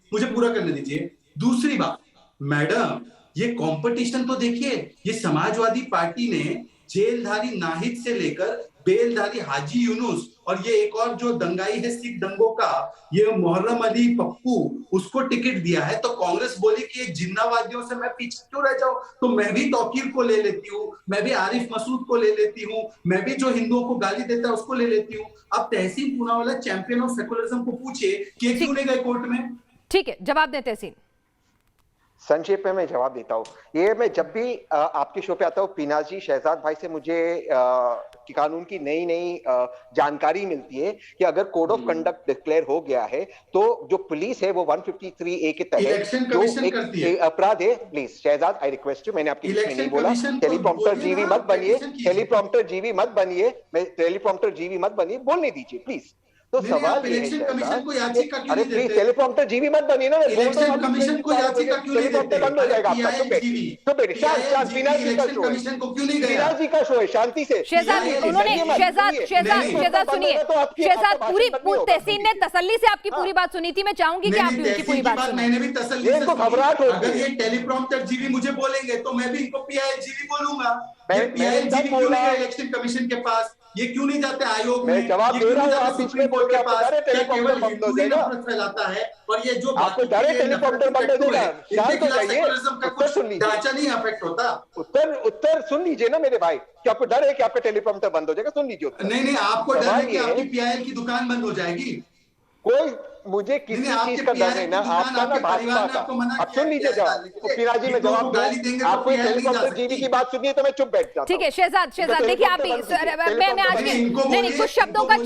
Speaker 13: मुझे पूरा करने दीजिए। दूसरी बात, मैडम, ये कंपटीशन तो देखिए, ये समाजवादी पार्टी ने जेलधारी नाहिद से लेकर बेलधारी हाजी यूनुस, और ये एक और जो दंगाई है सिख दंगों का, ये मुहर्रम अली पप्पू, उसको टिकट दिया है। तो कांग्रेस बोली कि ये जिन्नावादियों से मैं पीछे क्यों रह जाऊं, तो मैं भी तौकीर को ले लेती हूँ, मैं भी आरिफ मसूद को ले लेती हूँ, मैं भी जो हिंदुओं को गाली देता है उसको ले लेती हूँ। अब तहसीन पूनावाला चैंपियन ऑफ सेकुलरिज्म को पूछिए कि क्यों नहीं गए कोर्ट में।
Speaker 1: ठीक है, जवाब दे तहसीन।
Speaker 14: संक्षेप में मैं जवाब देता हूँ। ये मैं जब भी आपके शो पे आता हूँ, पीनाक जी, शहजाद भाई से मुझे कानून की नई जानकारी मिलती है कि अगर कोड ऑफ कंडक्ट डिक्लेयर हो गया है तो जो पुलिस है वो 153A के तहत जो एक अपराध है। Please Shehzad, I request you, मैंने आपकी नहीं बोला टेलीप्रॉम्प्टर जीवी मत बनिए, टेलीप्रॉम्प्टर जीवी मत बनिए, बोलने दीजिए प्लीज। तो सवाल
Speaker 13: इलेक्शन कमीशन को याचिका क्यों नहीं देते?
Speaker 14: टेलीप्रॉम्प्टर जीवी मत बनिए ना,
Speaker 13: इलेक्शन कमीशन को याचिका क्यों नहीं देते?
Speaker 14: बंद हो जाएगा आपका। तो पीनाक जी का शो है, पीनाक जी का शो है, शांति से।
Speaker 1: शहजाद सुनिए, शहजाद पूरी तहसीन ने तसल्ली से आपकी पूरी बात सुनी थी। मैं चाहूंगी कि आप भी उनकी पूरी बात सुनें।
Speaker 13: मैंने भी तसल्ली से घबराहट। अगर ये टेलीप्रॉम्प्टर जीवी मुझे बोलेंगे तो मैं भी इनको PIL जीवी बोलूंगा। PIL जीवी क्यों नहीं है इलेक्शन कमिशन के पास? ये क्यों नहीं जाते आयोग में?
Speaker 14: जवाब दे रहा हूं, आप पिछले बोल के पास
Speaker 13: केवल हिंदू ही नफरत फैलाता है, और ये जो
Speaker 14: आपको टेलीप्रॉम्प्टर बंद हो जाएगा। शांत हो जाइए,
Speaker 13: उत्तर सुन लीजिए। ढांचा नहीं अफेक्ट होता।
Speaker 14: उत्तर सुन लीजिए ना मेरे भाई, कि आपको डर है कि आपका टेलीप्रॉम्प्टर बंद हो जाएगा? सुन लीजिए।
Speaker 13: नहीं, आपको डर है कि आपकी PIL की दुकान बंद हो जाएगी।
Speaker 14: मुझे किसी चीज का डर नहीं ना, आपका ना भाजपा का। अब सुन लीजिए जवाब, पिनाजी में जवाब दूं, आपको हेलीकॉप्टर जीवी की बात सुनिए तो मैं चुप बैठ जाता हूं।
Speaker 1: ठीक है शहजाद, देखिए आप मैं आज के नहीं कुछ शब्दों का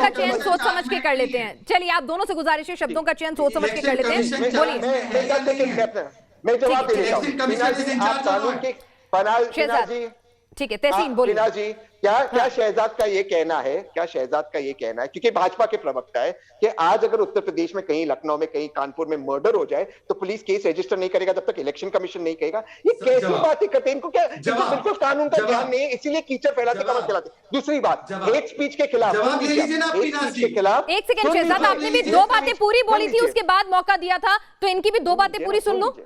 Speaker 1: चयन सोच समझ के कर लेते हैं। चलिए आप दोनों से गुजारिश है, शब्दों का चयन सोच समझ के कर लेते हैं। बोलिए।
Speaker 14: मैं जवाब दे देता हूं। आप कानून के पिनाजी,
Speaker 1: ठीक है तहसीन बोलिए।
Speaker 14: पिनाजी क्या शहजाद का ये कहना है, क्योंकि भाजपा के प्रवक्ता है कि आज अगर उत्तर प्रदेश में कहीं, लखनऊ में कहीं, कानपुर में मर्डर हो जाए तो पुलिस केस रजिस्टर नहीं करेगा जब तक इलेक्शन कमीशन नहीं कहेगा? ये कैसी बातें करते हैं? इनको क्या बिल्कुल कानून का ज्ञान नहीं है, इसीलिए कीचड़ फैलाते कमर चलाते। दूसरी बात, हेट स्पीच के खिलाफ,
Speaker 1: एक सेकंड शहजाद, आपने भी दो बातें पूरी बोली थी, उसके बाद मौका दिया था, तो इनकी भी दो बातें पूरी सुन लो।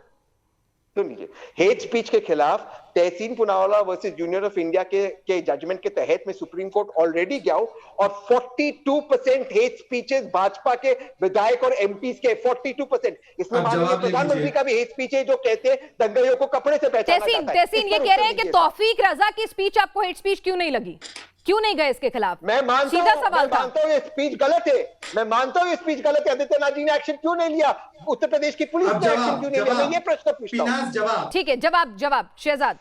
Speaker 14: सुन लीजिए, हेट स्पीच के खिलाफ तहसीन पुनावाला वर्सेस जूनियर ऑफ इंडिया के जजमेंट के तहत में सुप्रीम कोर्ट ऑलरेडी गया हूं, और 42% हेट स्पीचेस भाजपा के विधायक और एमपीज के, 42%। इसमें माननीय प्रधानमंत्री का भी हेट स्पीच है जो कहते हैं दंगइयों को कपड़े से पहचाना जाता है।
Speaker 1: तहसीन ये कह रहे हैं कि तौफीक रजा की स्पीच आपको हेट स्पीच क्यों नहीं लगी, क्यों नहीं गए इसके खिलाफ?
Speaker 14: मैं मानता हूं ये स्पीच गलत है, मैं मानता हूं ये स्पीच गलत है। आदित्यनाथ जी ने एक्शन क्यों नहीं लिया? उत्तर प्रदेश की पुलिस ने एक्शन क्यों नहीं लिया? मैं ये प्रश्न पूछता हूं।
Speaker 1: ठीक है, जवाब शहजाद।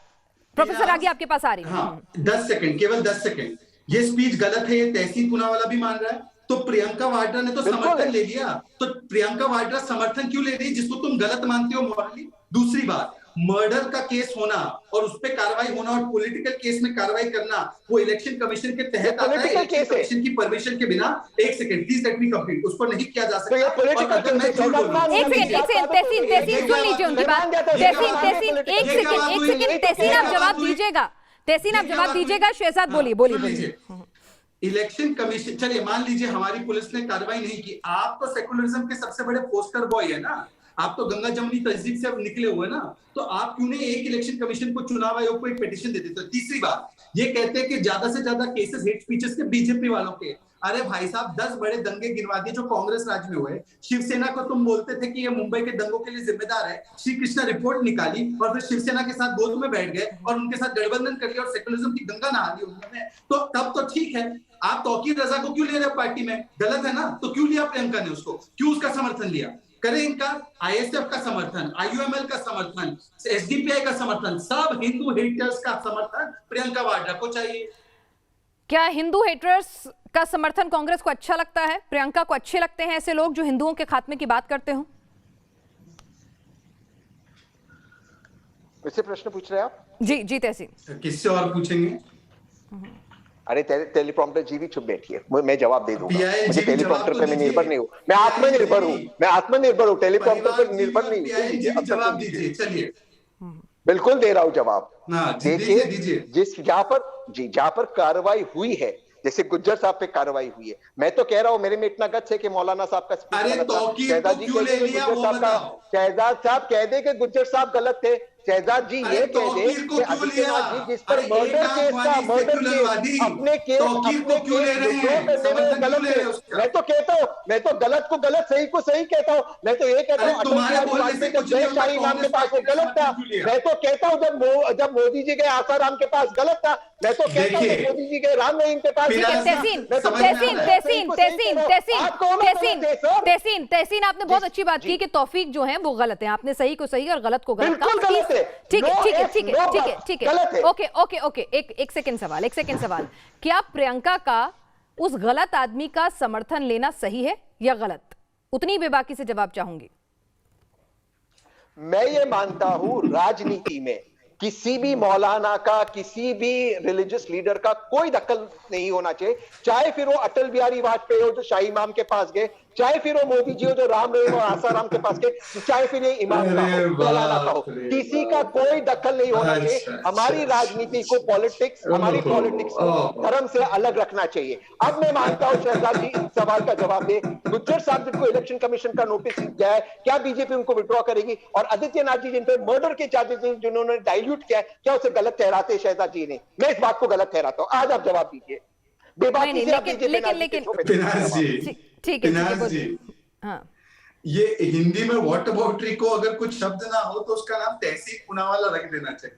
Speaker 1: प्रोफेसर आगे आपके पास आ रही है।
Speaker 13: 10 सेकंड, केवल 10 सेकंड। ये स्पीच गलत है, ये तहसीन पुनावाला भी मान रहा है, तो प्रियंका वाड्रा ने तो समर्थन ले लिया, तो प्रियंका वाड्रा समर्थन क्यों ले रही जिसको तुम गलत मानते हो मॉरली? दूसरी बात, मर्डर का केस होना और उस पर कार्रवाई होना और पॉलिटिकल केस में कार्रवाई करना वो इलेक्शन कमीशन के तहत आता है, इलेक्शन कमीशन की परमिशन के बिना। एक second please let me complete, उसको नहीं किया जा सकता।
Speaker 1: एक सेकंड तहसीन सुन लीजिए उनकी बात। तहसीन एक सेकंड तहसीन आप जवाब दीजिएगा। शहजाद बोलिए।
Speaker 13: इलेक्शन कमीशन, चलिए मान लीजिए हमारी पुलिस ने कार्रवाई नहीं की, आप तो सेकुलरिज्म के सबसे बड़े पोस्टर बॉय है ना, आप तो गंगा जमुनी तहजीब से अब निकले हुए ना, तो आप क्यों नहीं एक इलेक्शन कमीशन को, चुनाव आयोग को एक पिटीशन दे देते? तीसरी बात, ये कहते हैं कि ज्यादा से ज्यादा केसेस हेट स्पीचेस के बीजेपी वालों के। अरे भाई साहब, 10 बड़े दंगे गिनवा दिए जो कांग्रेस राज में हुए। शिवसेना को तुम बोलते थे कि ये मुंबई के दंगों के लिए जिम्मेदार है, श्री कृष्णा रिपोर्ट निकाली और फिर शिवसेना के साथ गोद में बैठ गए और उनके साथ गठबंधन कर लिया और सेकुलरिज्म की गंगा नहा ली उन्होंने। तो तब तो ठीक है, आप तौकीर रजा को क्यों ले रहे हो पार्टी में? गलत है ना? तो क्यों लिया प्रियंका ने उसको? क्यों उसका समर्थन लिया? करें इनका आईएसएफ का समर्थन, आईयूएमएल का समर्थन, एसडीपीआई का समर्थन, सब हिंदू हेटर्स का समर्थन प्रियंका वाड्रा को चाहिए।
Speaker 1: क्या हिंदू हेटर्स का समर्थन कांग्रेस को अच्छा लगता है? प्रियंका को अच्छे लगते हैं ऐसे लोग जो हिंदुओं के खात्मे की बात करते हो?
Speaker 14: वैसे प्रश्न पूछ रहे हैं आप?
Speaker 1: जी तहसीन।
Speaker 13: किससे और पूछेंगे?
Speaker 14: अरे टेलीप्रॉम्प्टर जी भी चुप बैठिए, मैं जवाब दे दूंगा। मुझे टेलीप्रॉम्प्टर पे मैं निर्भर नहीं हूँ, मैं आत्मनिर्भर हूँ, टेलीप्रॉम्प्टर पर निर्भर नहीं।
Speaker 13: जवाब दीजिए, चलिए।
Speaker 14: बिल्कुल दे रहा हूँ जवाब।
Speaker 13: देखिए
Speaker 14: जहाँ पर कार्रवाई हुई है, जैसे गुज्जर साहब पे कार्रवाई हुई है, मैं तो कह रहा हूँ मेरे में इतना गट्स है कि मौलाना साहब का स्पीच, शहजाद साहब कह दे कि गुज्जर साहब गलत थे। शहजाद जी ये कह दे कि आदित्यनाथ जी जिस पर मर्डर केस अपने केस गलत है। मैं तो कहता हूँ, मैं तो गलत को गलत, सही को सही कहता हूँ। मैं तो ये कहता हूँ शाही इमाम के पास वो गलत था। मैं तो कहता हूँ जब मोदी जी गए आसाराम के पास गलत था। मैं तो कहता हूँ मोदी जी गए राम रहीम के पास।
Speaker 1: तहसीन आपने बहुत अच्छी बात की कि तौफीक जो है वो गलत है, आपने सही को सही और गलत को गलत कहा। ठीक है। ओके। एक सेकंड सवाल, क्या प्रियंका का उस गलत आदमी का समर्थन लेना सही है या गलत? उतनी बेबाकी से जवाब चाहूंगी।
Speaker 14: मैं ये मानता हूं राजनीति में किसी भी मौलाना का, किसी भी रिलीजियस लीडर का कोई दखल नहीं होना चाहिए, चाहे फिर वो अटल बिहारी वाजपेयी हो जो शाही इमाम के पास गए, चाहे फिर वो मोदी जी हो जो राम रहीम और आसाराम के पास गए, चाहे फिर ये इमाम का हो, मौलाना का हो, किसी का कोई दखल नहीं होना चाहिए। हमारी राजनीति को हमारी पॉलिटिक्स को धर्म से अलग रखना चाहिए। अब मैं मानता हूं शहजाद जी इस सवाल का जवाब दे। गुज्जर साहब जिनको इलेक्शन कमीशन का नोटिस गया है, क्या बीजेपी उनको विड्रॉ करेगी? और आदित्यनाथ जी जिन पे मर्डर के चार्जेस जिन्होंने डाइल्यूट किया है, क्या उसे गलत ठहराते शहजाद जी ने? मैं इस बात को गलत ठहराता हूं। आज आप जवाब दीजिए।
Speaker 1: ठीक है। हाँ,
Speaker 13: ये हिंदी में व्हाट अबाउटरी को अगर कुछ शब्द ना हो तो उसका नाम तहसीन पूनावाला रख देना चाहिए।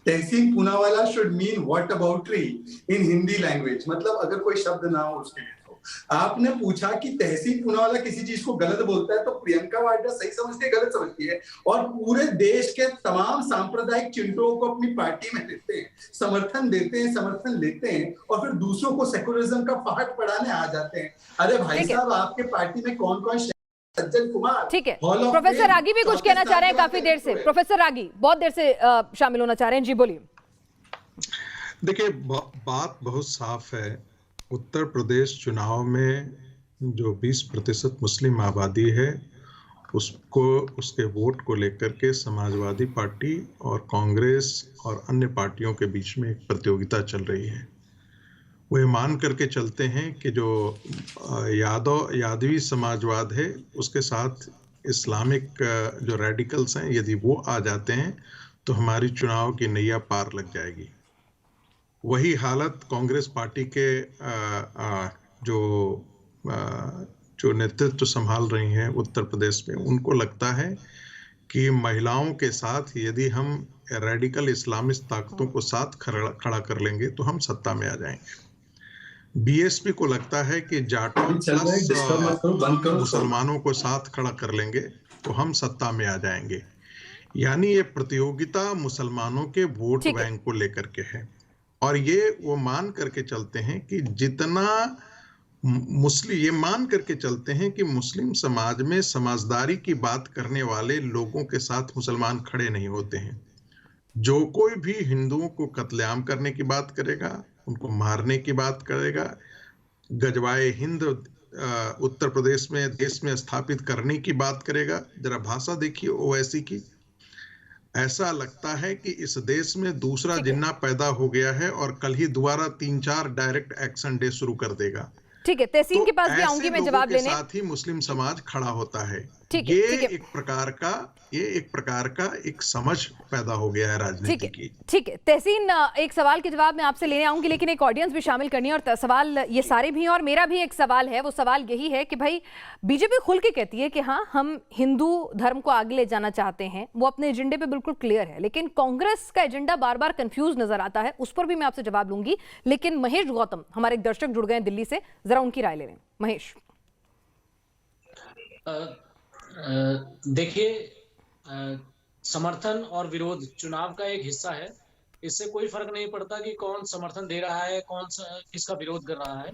Speaker 13: Tehseen Poonawalla should mean what अबाउटरी इन हिंदी लैंग्वेज, मतलब अगर कोई शब्द ना हो उसके लिए तो आपने पूछा कि तहसीन पूनावाला किसी चीज को गलत बोलता है तो प्रियंका वाड्रा सही समझती है, गलत समझती है, और पूरे देश के तमाम सांप्रदायिक चिंटुओं को अपनी पार्टी में लेते हैं, समर्थन देते हैं, समर्थन लेते हैं, और फिर दूसरों को सेकुलरिज्म का पहाड़ पढ़ाने आ जाते हैं। अरे भाई साहब, आपके पार्टी में कौन कौन, सज्जन कुमार,
Speaker 1: ठीक है, प्रोफेसर रागी भी कुछ कहना चाह रहे हैं काफी देर से। प्रोफेसर रागी बहुत देर से शामिल होना चाह रहे हैं, जी बोलिए।
Speaker 10: देखिए, बात बहुत साफ है। उत्तर प्रदेश चुनाव में जो 20% मुस्लिम आबादी है, उसको, उसके वोट को लेकर के समाजवादी पार्टी और कांग्रेस और अन्य पार्टियों के बीच में एक प्रतियोगिता चल रही है। वो ये मान करके चलते हैं कि जो यादवी समाजवाद है, उसके साथ इस्लामिक जो रेडिकल्स हैं, यदि वो आ जाते हैं तो हमारी चुनाव की नैया पार लग जाएगी। वही हालत कांग्रेस पार्टी के जो नेतृत्व संभाल रही हैं उत्तर प्रदेश में, उनको लगता है कि महिलाओं के साथ यदि हम रेडिकल इस्लामिस्ट ताकतों को साथ खड़ा कर लेंगे तो हम सत्ता में आ जाएंगे। बीएसपी को लगता है कि जाटों मुसलमानों को साथ खड़ा कर लेंगे तो हम सत्ता में आ जाएंगे। यानी ये प्रतियोगिता मुसलमानों के वोट बैंक को लेकर के है, और ये वो मान करके चलते हैं कि जितना ये मान करके चलते हैं कि मुस्लिम समाज में समझदारी की बात करने वाले लोगों के साथ मुसलमान खड़े नहीं होते हैं। जो कोई भी हिंदुओं को कत्लेआम करने की बात करेगा, उनको मारने की बात करेगा, गजवाए हिंद उत्तर प्रदेश में देश में स्थापित करने की बात करेगा। जरा भाषा देखिए ओवैसी की, ऐसा लगता है कि इस देश में दूसरा जिन्ना पैदा हो गया है और कल ही दोबारा 3-4 डायरेक्ट एक्शन डे शुरू कर देगा।
Speaker 1: ठीक है, तहसीन के पास भी आऊंगी मैं जवाब लेने।
Speaker 10: साथ ही मुस्लिम समाज खड़ा होता है।
Speaker 1: ये
Speaker 10: एक प्रकार का एक समझ पैदा हो गया है राजनीति की।
Speaker 1: ठीक है तहसीन, एक सवाल के जवाब मैं आपसे लेने आऊंगी, लेकिन एक ऑडियंस भी शामिल करनी है और सवाल ये सारे भी हैं, और मेरा भी एक सवाल है। वो सवाल यही है कि भाई बीजेपी खुल के कहती है कि हाँ हम हिंदू धर्म को आगे ले जाना चाहते हैं, वो अपने एजेंडे पे बिल्कुल क्लियर है, लेकिन कांग्रेस का एजेंडा बार बार कंफ्यूज नजर आता है। उस पर भी मैं आपसे जवाब लूंगी, लेकिन महेश गौतम हमारे एक दर्शक जुड़ गए हैं दिल्ली से, जरा उनकी राय ले लें। महेश।
Speaker 15: देखिए, समर्थन और विरोध चुनाव का एक हिस्सा है। इससे कोई फर्क नहीं पड़ता कि कौन समर्थन दे रहा है, कौन किसका विरोध कर रहा है।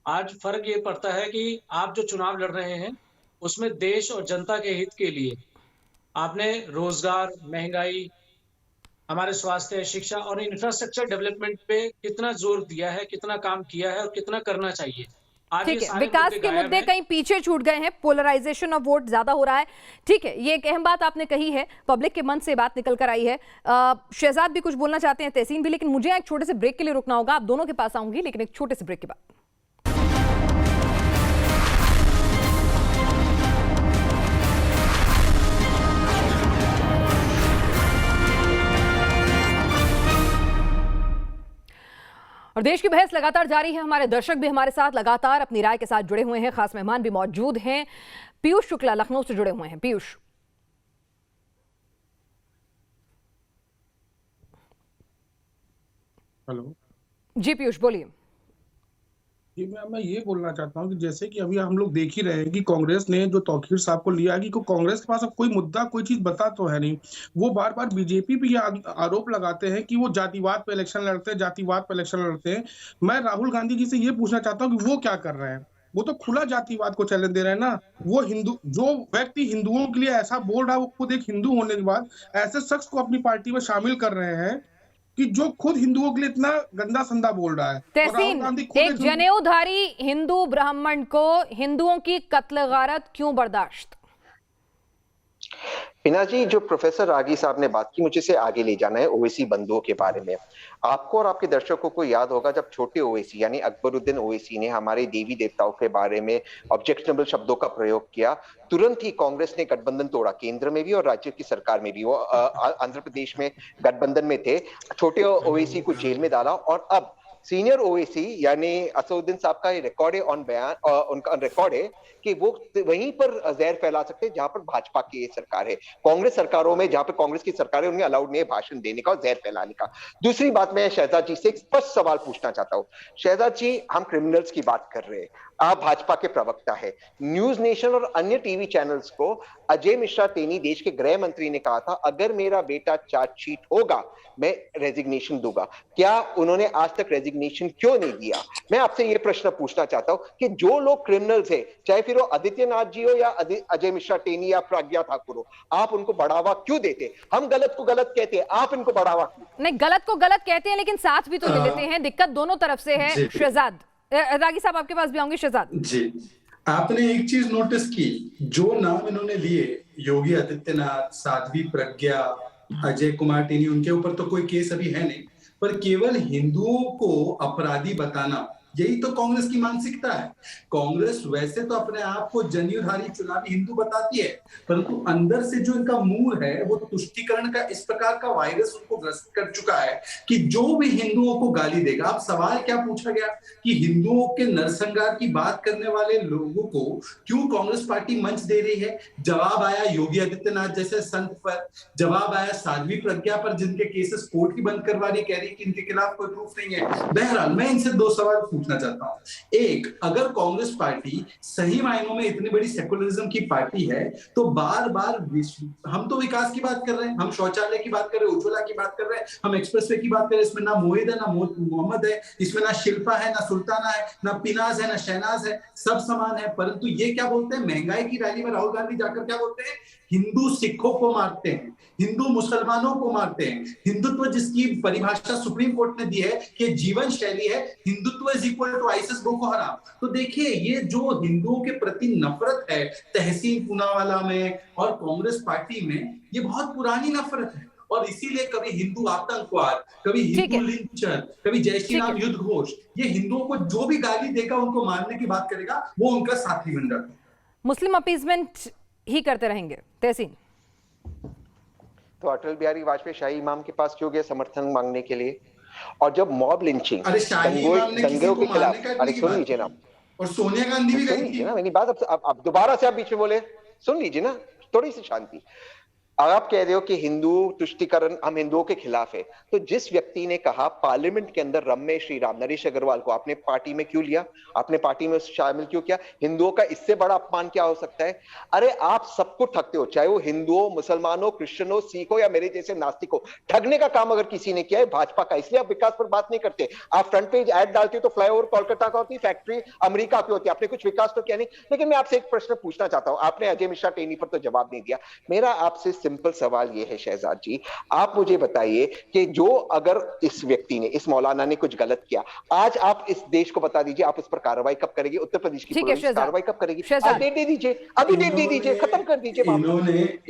Speaker 15: आज फर्क ये पड़ता है कि आप जो चुनाव लड़ रहे हैं उसमें देश और जनता के हित के लिए आपने रोजगार, महंगाई, हमारे स्वास्थ्य, शिक्षा और इंफ्रास्ट्रक्चर डेवलपमेंट पे कितना जोर दिया है, कितना काम किया है और कितना करना चाहिए।
Speaker 1: ठीक है, विकास के मुद्दे कहीं पीछे छूट गए हैं, पोलराइजेशन ऑफ वोट ज्यादा हो रहा है। ठीक है, ये एक अहम बात आपने कही है, पब्लिक के मन से बात निकल कर आई है। शहजाद भी कुछ बोलना चाहते हैं, तहसीन भी, लेकिन मुझे एक छोटे से ब्रेक के लिए रुकना होगा। आप दोनों के पास आऊंगी, लेकिन एक छोटे से ब्रेक के बाद। और देश की बहस लगातार जारी है। हमारे दर्शक भी हमारे साथ लगातार अपनी राय के साथ जुड़े हुए हैं। खास मेहमान भी मौजूद हैं। पीयूष शुक्ला लखनऊ से जुड़े हुए हैं। पीयूष।
Speaker 16: हेलो
Speaker 1: जी पीयूष बोलिए।
Speaker 16: जी मैं ये बोलना चाहता हूँ कि जैसे कि अभी हम लोग देख ही रहे हैं कि कांग्रेस ने जो तौकीर साहब को लिया कि कांग्रेस के पास अब कोई मुद्दा, कोई चीज बता तो है नहीं। वो बार बार बीजेपी पे आरोप लगाते हैं कि वो जातिवाद पे इलेक्शन लड़ते हैं, जातिवाद पे इलेक्शन लड़ते हैं। मैं राहुल गांधी जी से ये पूछना चाहता हूँ कि वो क्या कर रहे हैं? वो तो खुला जातिवाद को चैलेंज दे रहे हैं ना। वो हिंदू, जो व्यक्ति हिंदुओं के लिए ऐसा बोल रहा है, वो खुद एक हिंदू होने के बाद ऐसे शख्स को अपनी पार्टी में शामिल कर रहे हैं कि जो खुद हिंदुओं के लिए इतना गंदा संदा बोल रहा है।
Speaker 1: तहसीन, एक जनेऊधारी हिंदू ब्राह्मण को हिंदुओं की कत्ल गारत क्यों बर्दाश्त?
Speaker 14: हिना जी, जो प्रोफेसर रागी साहब ने बात की, मुझे से आगे ले जाना है ओवैसी बंधुओं के बारे में। आपको और आपके दर्शकों को याद होगा जब छोटे ओवैसी यानी अकबरुद्दीन ओवैसी ने हमारे देवी देवताओं के बारे में ऑब्जेक्शनेबल शब्दों का प्रयोग किया, तुरंत ही कांग्रेस ने गठबंधन तोड़ा, केंद्र में भी और राज्य की सरकार में भी। वो आंध्र प्रदेश में गठबंधन में थे, छोटे ओवैसी को जेल में डाला, और अब सीनियर ओवैसी यानी असदुद्दीन साहब का रिकॉर्ड है ऑन बयान, उनका रिकॉर्ड है कि वो वहीं पर जहर फैला सकते हैं जहां पर भाजपा की सरकार है। कांग्रेस सरकारों में जहां पर कांग्रेस की सरकार है, उन्हें अलाउड नहीं है भाषण देने का और जहर फैलाने का। दूसरी बात, मैं शहजाद जी से एक स्पष्ट सवाल पूछना चाहता हूं। शहजाद जी, हम क्रिमिनल्स की बात कर रहे हैं, आप भाजपा के प्रवक्ता है। न्यूज नेशन और अन्य टीवी चैनल्स को अजय मिश्रा टेनी, देश के गृह मंत्री, ने कहा था अगर मेरा बेटा चार्जशीट होगा मैं रेजिग्नेशन दूंगा। क्या उन्होंने आज तक रेजिग्नेशन क्यों नहीं दिया? मैं आपसे ये प्रश्न पूछना चाहता हूं कि जो लोग क्रिमिनल्स है, चाहे फिर वो आदित्यनाथ जी हो या अजय मिश्रा टेनी या प्रज्ञा ठाकुर हो, आप उनको बढ़ावा क्यों देते? हम गलत को गलत कहते हैं, आप इनको बढ़ावा क्यों?
Speaker 1: नहीं, गलत को गलत कहते हैं लेकिन साथ भी तो ले लेते हैं। दिक्कत दोनों तरफ से है। शहजाद रागी साहब आपके पास भी आऊंगे। शहजाद
Speaker 13: जी, आपने एक चीज नोटिस की, जो नाम इन्होंने लिए, योगी आदित्यनाथ, साध्वी प्रज्ञा, अजय कुमार टेनी, उनके ऊपर तो कोई केस अभी है नहीं, पर केवल हिंदुओं को अपराधी बताना, यही तो कांग्रेस की मानसिकता है। कांग्रेस वैसे तो अपने आप को जनेऊधारी चुनावी हिंदू बताती है, परंतु अंदर से जो इनका मूल है वो तुष्टीकरण का इस प्रकार का वायरस उनको ग्रस्त कर चुका है कि जो भी हिंदुओं को गाली देगा। अब सवाल क्या पूछा गया कि हिंदुओं के नरसंहार की बात करने वाले लोगों को क्यों कांग्रेस पार्टी मंच दे रही है? जवाब आया योगी आदित्यनाथ जैसे संत पर, जवाब आया साध्वी प्रज्ञा पर, जिनके केसेस कोर्ट की बंद करवा रही, कह रही कि इनके खिलाफ कोई प्रूफ नहीं है। बहरहाल मैं इनसे दो सवाल पूछना चाहता हूं। एक, अगर कांग्रेस पार्टी सही मायनों में इतनी बड़ी सेकुलरिज्म की पार्टी है तो बार बार हम तो विकास की बात कर रहे हैं, हम शौचालय की बात कर रहे हैं, उज्ज्वला की बात कर रहे हैं, हम एक्सप्रेसवे की बात कर रहे हैं, इसमें ना मोहिद है ना मोहम्मद है, इसमें ना शिल्पा है ना सुल्ताना है, ना पिनाज है ना शहनाज है, सब समान है। परंतु ये क्या बोलते हैं महंगाई की रैली में राहुल गांधी जाकर क्या बोलते हैं? हिंदू सिखों को मारते हैं, हिंदू मुसलमानों को मारते हैं। हिंदुत्व जिसकी परिभाषा सुप्रीम कोर्ट ने दी है कि जीवन शैली है, Hindutva is equal to ISIS Boko Haram. तो देखिए ये जो हिंदुओं के प्रति नफरत है तहसीन पूनावाला में और कांग्रेस पार्टी में, ये बहुत पुरानी नफरत है। और इसीलिए कभी हिंदू आतंकवाद, कभी हिंदू लिंचर, कभी जय श्री राम युद्ध घोष, ये हिंदुओं को जो भी गाली देगा, उनको मारने की बात करेगा, वो उनका साथी बन जाता है।
Speaker 1: मुस्लिम अपीजमेंट ही करते रहेंगे। तहसीन
Speaker 14: तो अटल बिहारी वाजपेयी शाही इमाम के पास क्यों गए समर्थन मांगने के लिए? और जब मॉब लिंचिंग दंगों के खिलाफ, अरे सुन लीजिए ना,
Speaker 13: और सोनिया गांधी भी
Speaker 14: सुन लीजिए ना मेरी बात। अब दोबारा से आप बीच में बोले, सुन लीजिए ना, थोड़ी सी शांति। आप कह रहे हो कि हिंदू तुष्टीकरण, हम हिंदुओं के खिलाफ है। तो जिस व्यक्ति ने कहा पार्लियामेंट के अंदर रम्य श्री राम, नरेश अग्रवाल को आपने पार्टी में क्यों लिया, आपने पार्टी में शामिल क्यों किया? हिंदुओं का इससे बड़ा अपमान क्या हो सकता है? अरे आप सबको ठगते हो, चाहे वो हिंदुओं, मुसलमानों, क्रिश्चियनों, सिखों या मेरे जैसे नास्तिकों। ठगने का काम अगर किसी ने किया है भाजपा का, इसलिए आप विकास पर बात नहीं करते। आप फ्रंट पेज ऐड डालते हो तो फ्लाईओवर कोलकाता का होती, फैक्ट्री अमेरिका की होती है, आपने कुछ विकास तो किया नहीं। लेकिन मैं आपसे एक प्रश्न पूछना चाहता हूं, आपने अजय मिश्रा टेनी पर तो जवाब नहीं दिया। मेरा आपसे सिंपल सवाल ये है शहजाद जी, आप मुझे बताइए कि जो अगर इस व्यक्ति ने, इस मौलाना ने कुछ गलत किया, आज आप इस देश को बता दीजिए आप उस पर कार्रवाई कब करेंगे? उत्तर प्रदेश की पुलिस कार्रवाई कब करेगी? डेट दे दीजिए, अभी डेट दे दीजिए, खत्म कर दीजिए।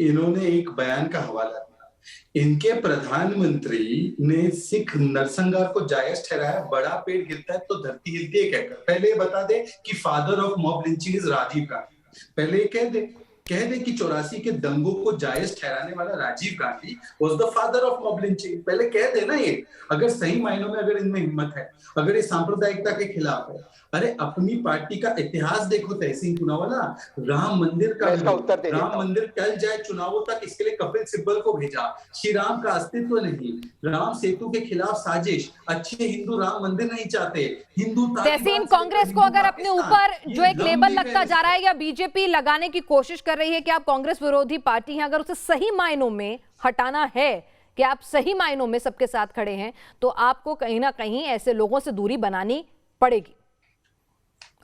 Speaker 13: इन्होंने एक बयान का हवाला दिया, इनके प्रधानमंत्री ने सिख नरसंहार को जायज ठहराया, बड़ा पेड़ गिरता है तो धरती हिलती है कहकर। पहले बता दे कि father of mob lynching is Rajiv Gandhi. पहले कह दे कि 84 के दंगों को जायज ठहराने वाला Rajiv Gandhi was the father of mob lynching. पहले कह देना ये, अगर सही मायनों में अगर इनमें हिम्मत है, अगर ये सांप्रदायिकता के खिलाफ है। अरे अपनी पार्टी का इतिहास देखो तहसीन पूनावाला, राम मंदिर का उत्तर दे, राम मंदिर टल जाए चुनावों तक, इसके लिए कपिल सिब्बल को भेजा। श्री राम का अस्तित्व नहीं, राम सेतु के खिलाफ साजिश, अच्छे हिंदू राम मंदिर नहीं चाहते, हिंदू।
Speaker 1: तहसीन, कांग्रेस को अगर अपने ऊपर जो एक लेबल लगता जा रहा है या बीजेपी लगाने की कोशिश कर रही है कि आप कांग्रेस विरोधी पार्टी हैं, अगर उसे सही मायनों में हटाना है कि आप सही मायनों में सबके साथ खड़े हैं, तो आपको कहीं ना कहीं ऐसे लोगों से दूरी बनानी पड़ेगी।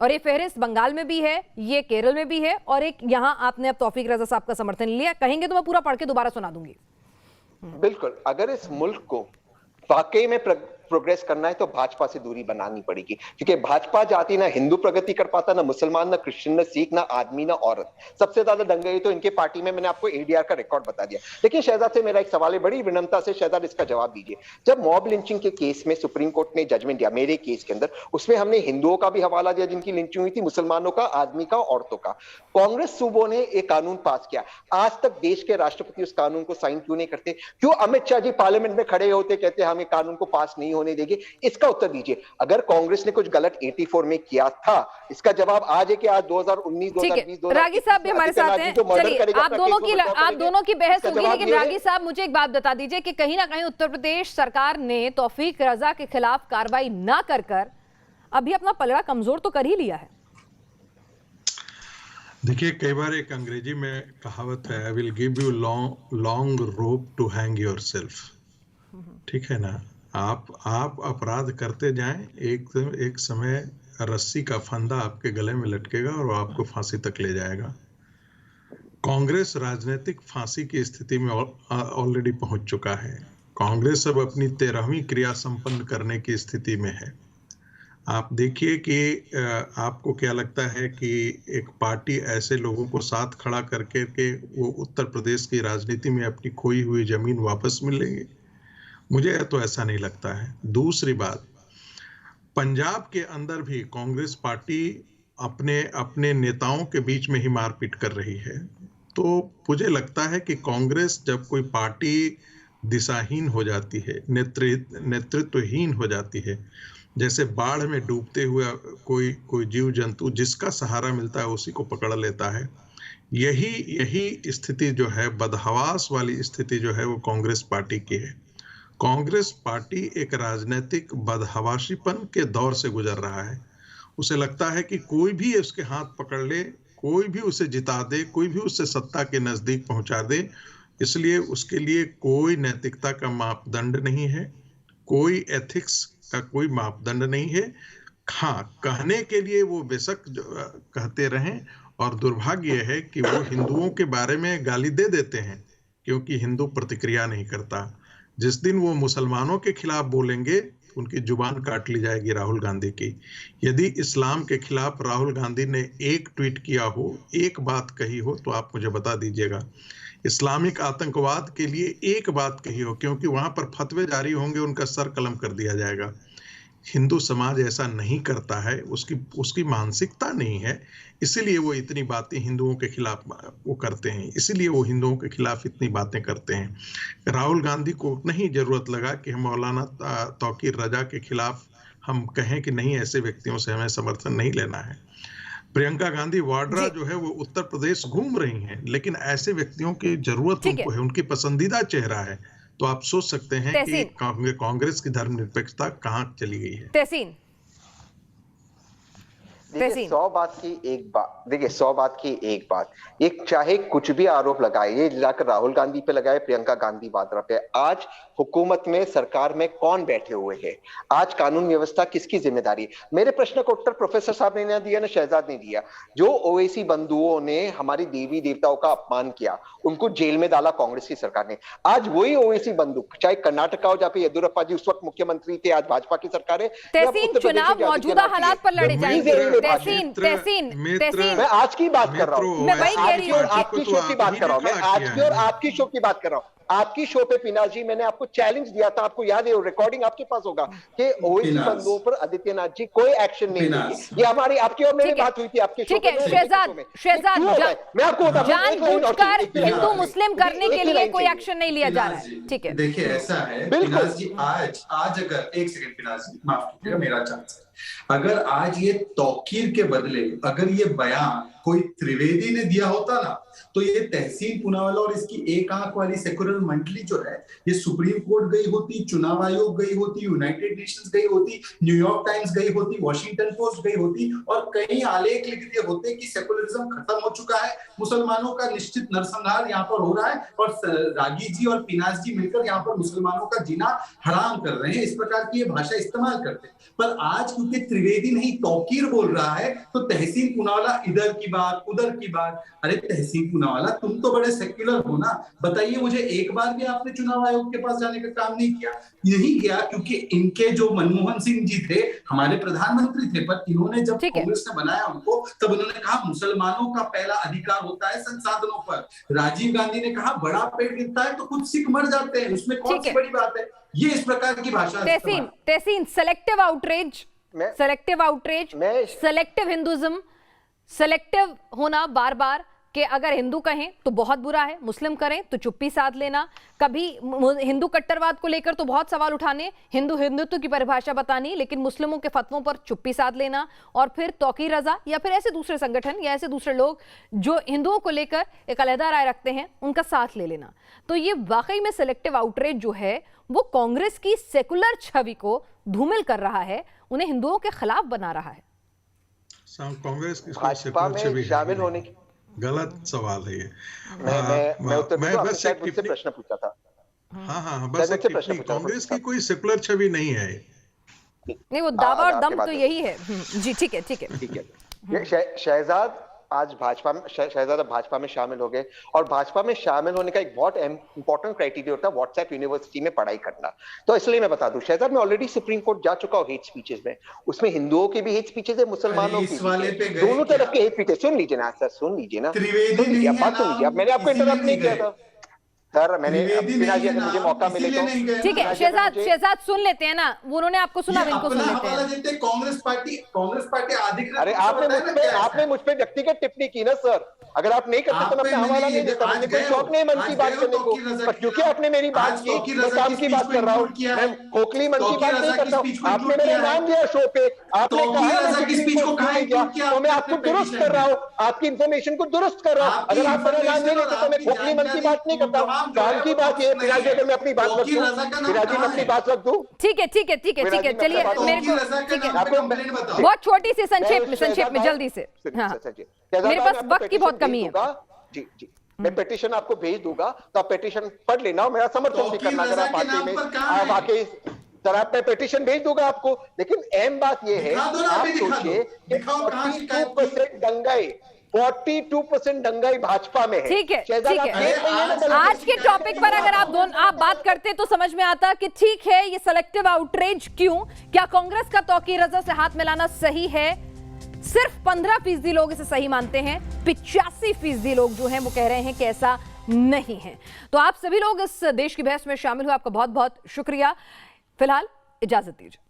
Speaker 1: और ये फहरिस्त बंगाल में भी है, ये केरल में भी है, और एक यहां आपने अब तौफीक रजा साहब का समर्थन लिया। कहेंगे तो मैं पूरा पढ़ के दोबारा सुना दूंगी।
Speaker 14: बिल्कुल, अगर इस मुल्क को वाकई में प्रोग्रेस करना है तो भाजपा से दूरी बनानी पड़ेगी, क्योंकि भाजपा जाती ना हिंदू प्रगति कर पाता, ना मुसलमान, ना क्रिश्चियन, ना सिख, ना आदमी, ना औरत। सबसे ज्यादा दंगे तो इनके पार्टी में। मैंने आपको एडीआर का रिकॉर्ड बता दिया। लेकिन शहजाद से मेरा एक सवाल है, बड़ी विनम्रता से शहजाद इसका जवाब दीजिए। जब मॉब लिंचिंग के केस में सुप्रीम कोर्ट ने जजमेंट दिया, मेरे केस के अंदर, उसमें हमने हिंदुओं का भी हवाला दिया जिनकी लिंचिंग हुई थी, मुसलमानों का, आदमी का, औरतों का। कांग्रेस सूबों ने एक कानून पास किया, आज तक देश के राष्ट्रपति उस कानून को साइन क्यों नहीं करते? क्यों अमित शाह जी पार्लियामेंट में खड़े होते, कहते हम एक कानून को पास नहीं होने देंगे? इसका उत्तर दीजिए। अगर कांग्रेस ने कुछ गलत 84 में किया था, इसका जवाब आज है कि आज 2019, 2020,
Speaker 1: रागी साहब भी हमारे साथ हैं। चलिए, आप दोनों की बहस होगी, लेकिन रागी साहब मुझे एक बात बता दीजिए कि कहीं ना कहीं उत्तर प्रदेश सरकार ने तौफीक रजा के खिलाफ कार्रवाई ना कर अभी अपना पलड़ा कमजोर तो कर ही लिया है।
Speaker 10: देखिए, कई बार एक अंग्रेजी में कहावत है, I will give you long rope to hang yourself. ठीक है ना? आप अपराध करते जाएं, एक समय रस्सी का फंदा आपके गले में लटकेगा और वो आपको फांसी तक ले जाएगा। कांग्रेस राजनीतिक फांसी की स्थिति में ऑलरेडी पहुंच चुका है। कांग्रेस अब अपनी 13वीं क्रिया संपन्न करने की स्थिति में है। आप देखिए कि आपको क्या लगता है कि एक पार्टी ऐसे लोगों को साथ खड़ा करके के वो उत्तर प्रदेश की राजनीति में अपनी खोई हुई जमीन वापस मिल लेंगे? मुझे तो ऐसा नहीं लगता है। दूसरी बात, पंजाब के अंदर भी कांग्रेस पार्टी अपने नेताओं के बीच में ही मारपीट कर रही है। तो मुझे लगता है कि कांग्रेस जब कोई पार्टी दिशाहीन हो जाती है, नेतृत्वहीन हो जाती है, जैसे बाढ़ में डूबते हुए कोई जीव जंतु जिसका सहारा मिलता है उसी को पकड़ लेता है, यही स्थिति जो है, बदहवास वाली स्थिति जो है, वो कांग्रेस पार्टी की है। कांग्रेस पार्टी एक राजनीतिक बदहवासीपन के दौर से गुजर रहा है। उसे लगता है कि कोई भी उसके हाथ पकड़ ले, कोई भी उसे जिता दे, कोई भी उसे सत्ता के नजदीक पहुंचा दे, इसलिए उसके लिए कोई नैतिकता का मापदंड नहीं है, कोई एथिक्स का कोई मापदंड नहीं है। हाँ, कहने के लिए वो बेशक कहते रहें, और दुर्भाग्य है कि वो हिंदुओं के बारे में गाली दे देते हैं क्योंकि हिंदू प्रतिक्रिया नहीं करता। जिस दिन वो मुसलमानों के खिलाफ बोलेंगे, उनकी जुबान काट ली जाएगी राहुल गांधी की। यदि इस्लाम के खिलाफ राहुल गांधी ने एक ट्वीट किया हो, एक बात कही हो, तो आप मुझे बता दीजिएगा। इस्लामिक आतंकवाद के लिए एक बात कही हो, क्योंकि वहां पर फतवे जारी होंगे, उनका सर कलम कर दिया जाएगा। हिंदू समाज ऐसा नहीं करता है, उसकी मानसिकता नहीं है, इसीलिए वो इतनी बातें हिंदुओं के खिलाफ वो करते हैं, इसीलिए वो हिंदुओं के खिलाफ इतनी बातें करते हैं। राहुल गांधी को नहीं जरूरत लगा कि हम मौलाना तौकीर रजा के खिलाफ हम कहें कि नहीं, ऐसे व्यक्तियों से हमें समर्थन नहीं लेना है। प्रियंका गांधी वाड्रा जो है वो उत्तर प्रदेश घूम रही हैं, लेकिन ऐसे व्यक्तियों की जरूरत उनको है, उनकी पसंदीदा चेहरा है। तो आप सोच सकते हैं कि कांग्रेस की धर्मनिरपेक्षता कहां चली गई है।
Speaker 14: देखिए, 100 बात की एक बात, देखिए 100 बात की एक बात, एक चाहे कुछ भी आरोप लगाए, ये जाकर राहुल गांधी पे लगाए, प्रियंका गांधी वाड्रा पे, आज हुकूमत में, सरकार में कौन बैठे हुए हैं? आज कानून व्यवस्था किसकी जिम्मेदारी? मेरे प्रश्न का उत्तर प्रोफेसर साहब ने ना दिया, ना शहजाद ने दिया। जो ओवैसी बंधुओं ने हमारी देवी देवताओं का अपमान किया, उनको जेल में डाला कांग्रेस की सरकार ने। आज वही ओवैसी बंधु, चाहे कर्नाटक हो, जहाँ पे येदियुरप्पा जी उस वक्त मुख्यमंत्री थे, आज भाजपा की सरकार है।
Speaker 1: तहसीन, चुनाव मौजूदा हालात पर लड़े जाएंगे। तहसीन,
Speaker 14: मैं आज की बात कर रहा हूँ,
Speaker 1: मैं वही कह रही हूँ,
Speaker 14: आपकी शो की बात कर रहा हूँ, मैं आज की और आपकी शो की बात कर रहा हूँ। आपकी शो पे पिनाज जी, मैंने आपको चैलेंज दिया था, आपको याद है, रिकॉर्डिंग आपके पास होगा, कि ओवैसी बंधुओं पर आदित्यनाथ जी कोई एक्शन नहीं लेंगे। ये हमारी, आपकी और मेरी बात हुई थी आपके शो पे।
Speaker 1: शहजाद,
Speaker 14: मैं आपको
Speaker 1: जानबूझकर हिंदू मुस्लिम करने के लिए कोई एक्शन नहीं लिया जा रहा है। ठीक है,
Speaker 13: देखिए ऐसा है पिनाज जी, आज अगर एक सेकंड पिनाज जी माफ कीजिएगा, मेरा चांस है, अगर आज ये तौकीर के बदले अगर ये बयान कोई त्रिवेदी ने दिया होता ना, तो ये तहसीन पूनावाला और इसकी एक आंख वाली सेकुलर मंडली जो है, ये सुप्रीम कोर्ट गई होती, चुनाव आयोग गई होती, यूनाइटेड नेशंस गई होती, न्यूयॉर्क टाइम्स गई होती, वॉशिंगटन पोस्ट गई होती, और कई आलेख लिख दिए होते कि सेकुलरिज्म खत्म हो चुका है, मुसलमानों का निश्चित नरसंहार यहाँ पर हो रहा है, और रागी जी और पिनाज जी मिलकर यहाँ पर मुसलमानों का जीना हराम कर रहे हैं, इस प्रकार की ये भाषा इस्तेमाल करते हैं। पर आज क्योंकि त्रिवेदी नहीं तौकीर बोल रहा है, तो तहसीन पूनावाला इधर की बात, उधर की बात। अरे तहसीन पूनावाला, तुम तो बड़े सेक्युलर हो ना, बताइए मुझे, एक बार भी आपने चुनाव आयोग के पास जाने का काम नहीं किया? नहीं किया क्योंकि इनके जो मनमोहन सिंह जी थे, हमारे प्रधानमंत्री थे, पर इन्होंने जब कांग्रेस ने बनाया उनको, तब उन्होंने कहा मुसलमानों का पहला अधिकार होता है संसाधनों पर। राजीव गांधी ने कहा बड़ा पेड़ गिरता है तो कुछ सिख मर जाते हैं, उसमें कौन सी बड़ी बात है? ये इस प्रकार की भाषा।
Speaker 1: Tehseen, selective outreach, selective Hinduism, selective होना बार बार, कि अगर हिंदू कहें तो बहुत बुरा है, मुस्लिम करें तो चुप्पी साध लेना, कभी हिंदू कट्टरवाद को लेकर तो बहुत सवाल उठाने, हिंदुत्व की परिभाषा बतानी, लेकिन मुस्लिमों के फतवों पर चुप्पी साध लेना, और फिर तौकीर रजा या फिर ऐसे दूसरे संगठन या ऐसे दूसरे लोग जो हिंदुओं को लेकर एक अलहदा राय रखते हैं, उनका साथ ले लेना। तो ये वाकई में सेलेक्टिव आउटरीच जो है वो कांग्रेस की सेकुलर छवि को धूमिल कर रहा है, उन्हें हिंदुओं के खिलाफ बना रहा है।
Speaker 14: कांग्रेस भाजपा में शामिल होने की
Speaker 10: गलत सवाल है ये।
Speaker 14: मैं उत्तर दूंगा, आपने
Speaker 10: बस
Speaker 14: शायद
Speaker 10: एक
Speaker 14: मुझसे
Speaker 10: टिप्पणी,
Speaker 14: प्रश्न पूछा था।
Speaker 10: हाँ बस एक टिप्पणी, कांग्रेस की कोई सेकुलर छवि नहीं है।
Speaker 1: नहीं, वो दावा और दम तो यही है। जी ठीक है, ठीक है,
Speaker 14: ठीक है। शहजाद आज भाजपा में, शहजाद अब भाजपा में शामिल हो गए, और भाजपा में शामिल होने का एक बहुत इंपॉर्टेंट क्राइटेरिया होता है व्हाट्सएप यूनिवर्सिटी में पढ़ाई करना। तो इसलिए मैं बता दूं, शहजाद मैं ऑलरेडी सुप्रीम कोर्ट जा चुका हूं हेट स्पीचेस में। उसमें हिंदुओं के भी हेट स्पीचेस है, मुसलमानों की भी, दोनों तरफ के हेट स्पीचेस। सुन लीजिए ना सर, सुन लीजिए ना, बात सुन लीजिए। मैंने आपको इंटरप्ट नहीं किया था सर, मैंने मुझे मौका मिले तो
Speaker 1: ठीक है। शहजाद सुन लेते हैं ना, उन्होंने आपको सुना, इनको सुन लेते हैं।
Speaker 13: कांग्रेस पार्टी अधिकृत।
Speaker 14: अरे आपने मुझ पे व्यक्तिगत टिप्पणी की ना सर, अगर आप नहीं करते तो मैं अपना हवाला नहीं देता। मुझे कोई शौक नहीं मन की बात करने को, पर क्योंकि आपने मेरी बात की, मैं काम की बात कर रहा हूँ, मैं खोखली मन की बात नहीं करता हूँ। आपने मेरा नाम लिया शो पे, आपने कहा तो मैं आपको दुरुस्त कर रहा हूँ, आपकी इंफॉर्मेशन को दुरुस्त कर रहा हूँ। अगर आप मेरा नाम नहीं लेते तो मैं खोखली मन की बात नहीं करता। काम की बात ये, फिराजी अगर मैं अपनी बात रख दूं, फिराजी मैं अपनी बात रख दूं।
Speaker 1: ठीक है, ठीक है, ठीक है, ठीक है, चलिए मेरे को, ठीक है, बहुत छोटी सी संक्षेप में जल्दी से। हाँ, मेरे पास वक्त की बहुत कमी है।
Speaker 14: जी जी, मैं पिटीशन आपको भेज दूंगा, तो आप पिटीशन पढ़ लेना, मेरा समर्थन भी करना अगर आप पार्टी में वाकई। सर आप, मैं पिटीशन भेज दूंगा आपको, लेकिन अहम बात यह है, आप सोचिए कि 42% दंगाई, 42% दंगाई भाजपा में है।
Speaker 1: ठीक है, ठीक है। आज के टॉपिक पर अगर आप बात करते तो समझ में आता कि ठीक है, ये सेलेक्टिव आउटरीच क्यों, क्या कांग्रेस का तौकीर रजा से हाथ मिलाना सही है? सिर्फ 15% लोग इसे सही मानते हैं, 85% लोग जो हैं वो कह रहे हैं कि ऐसा नहीं है। तो आप सभी लोग इस देश की बहस में शामिल हुए, आपका बहुत बहुत शुक्रिया। फिलहाल इजाजत दीजिए।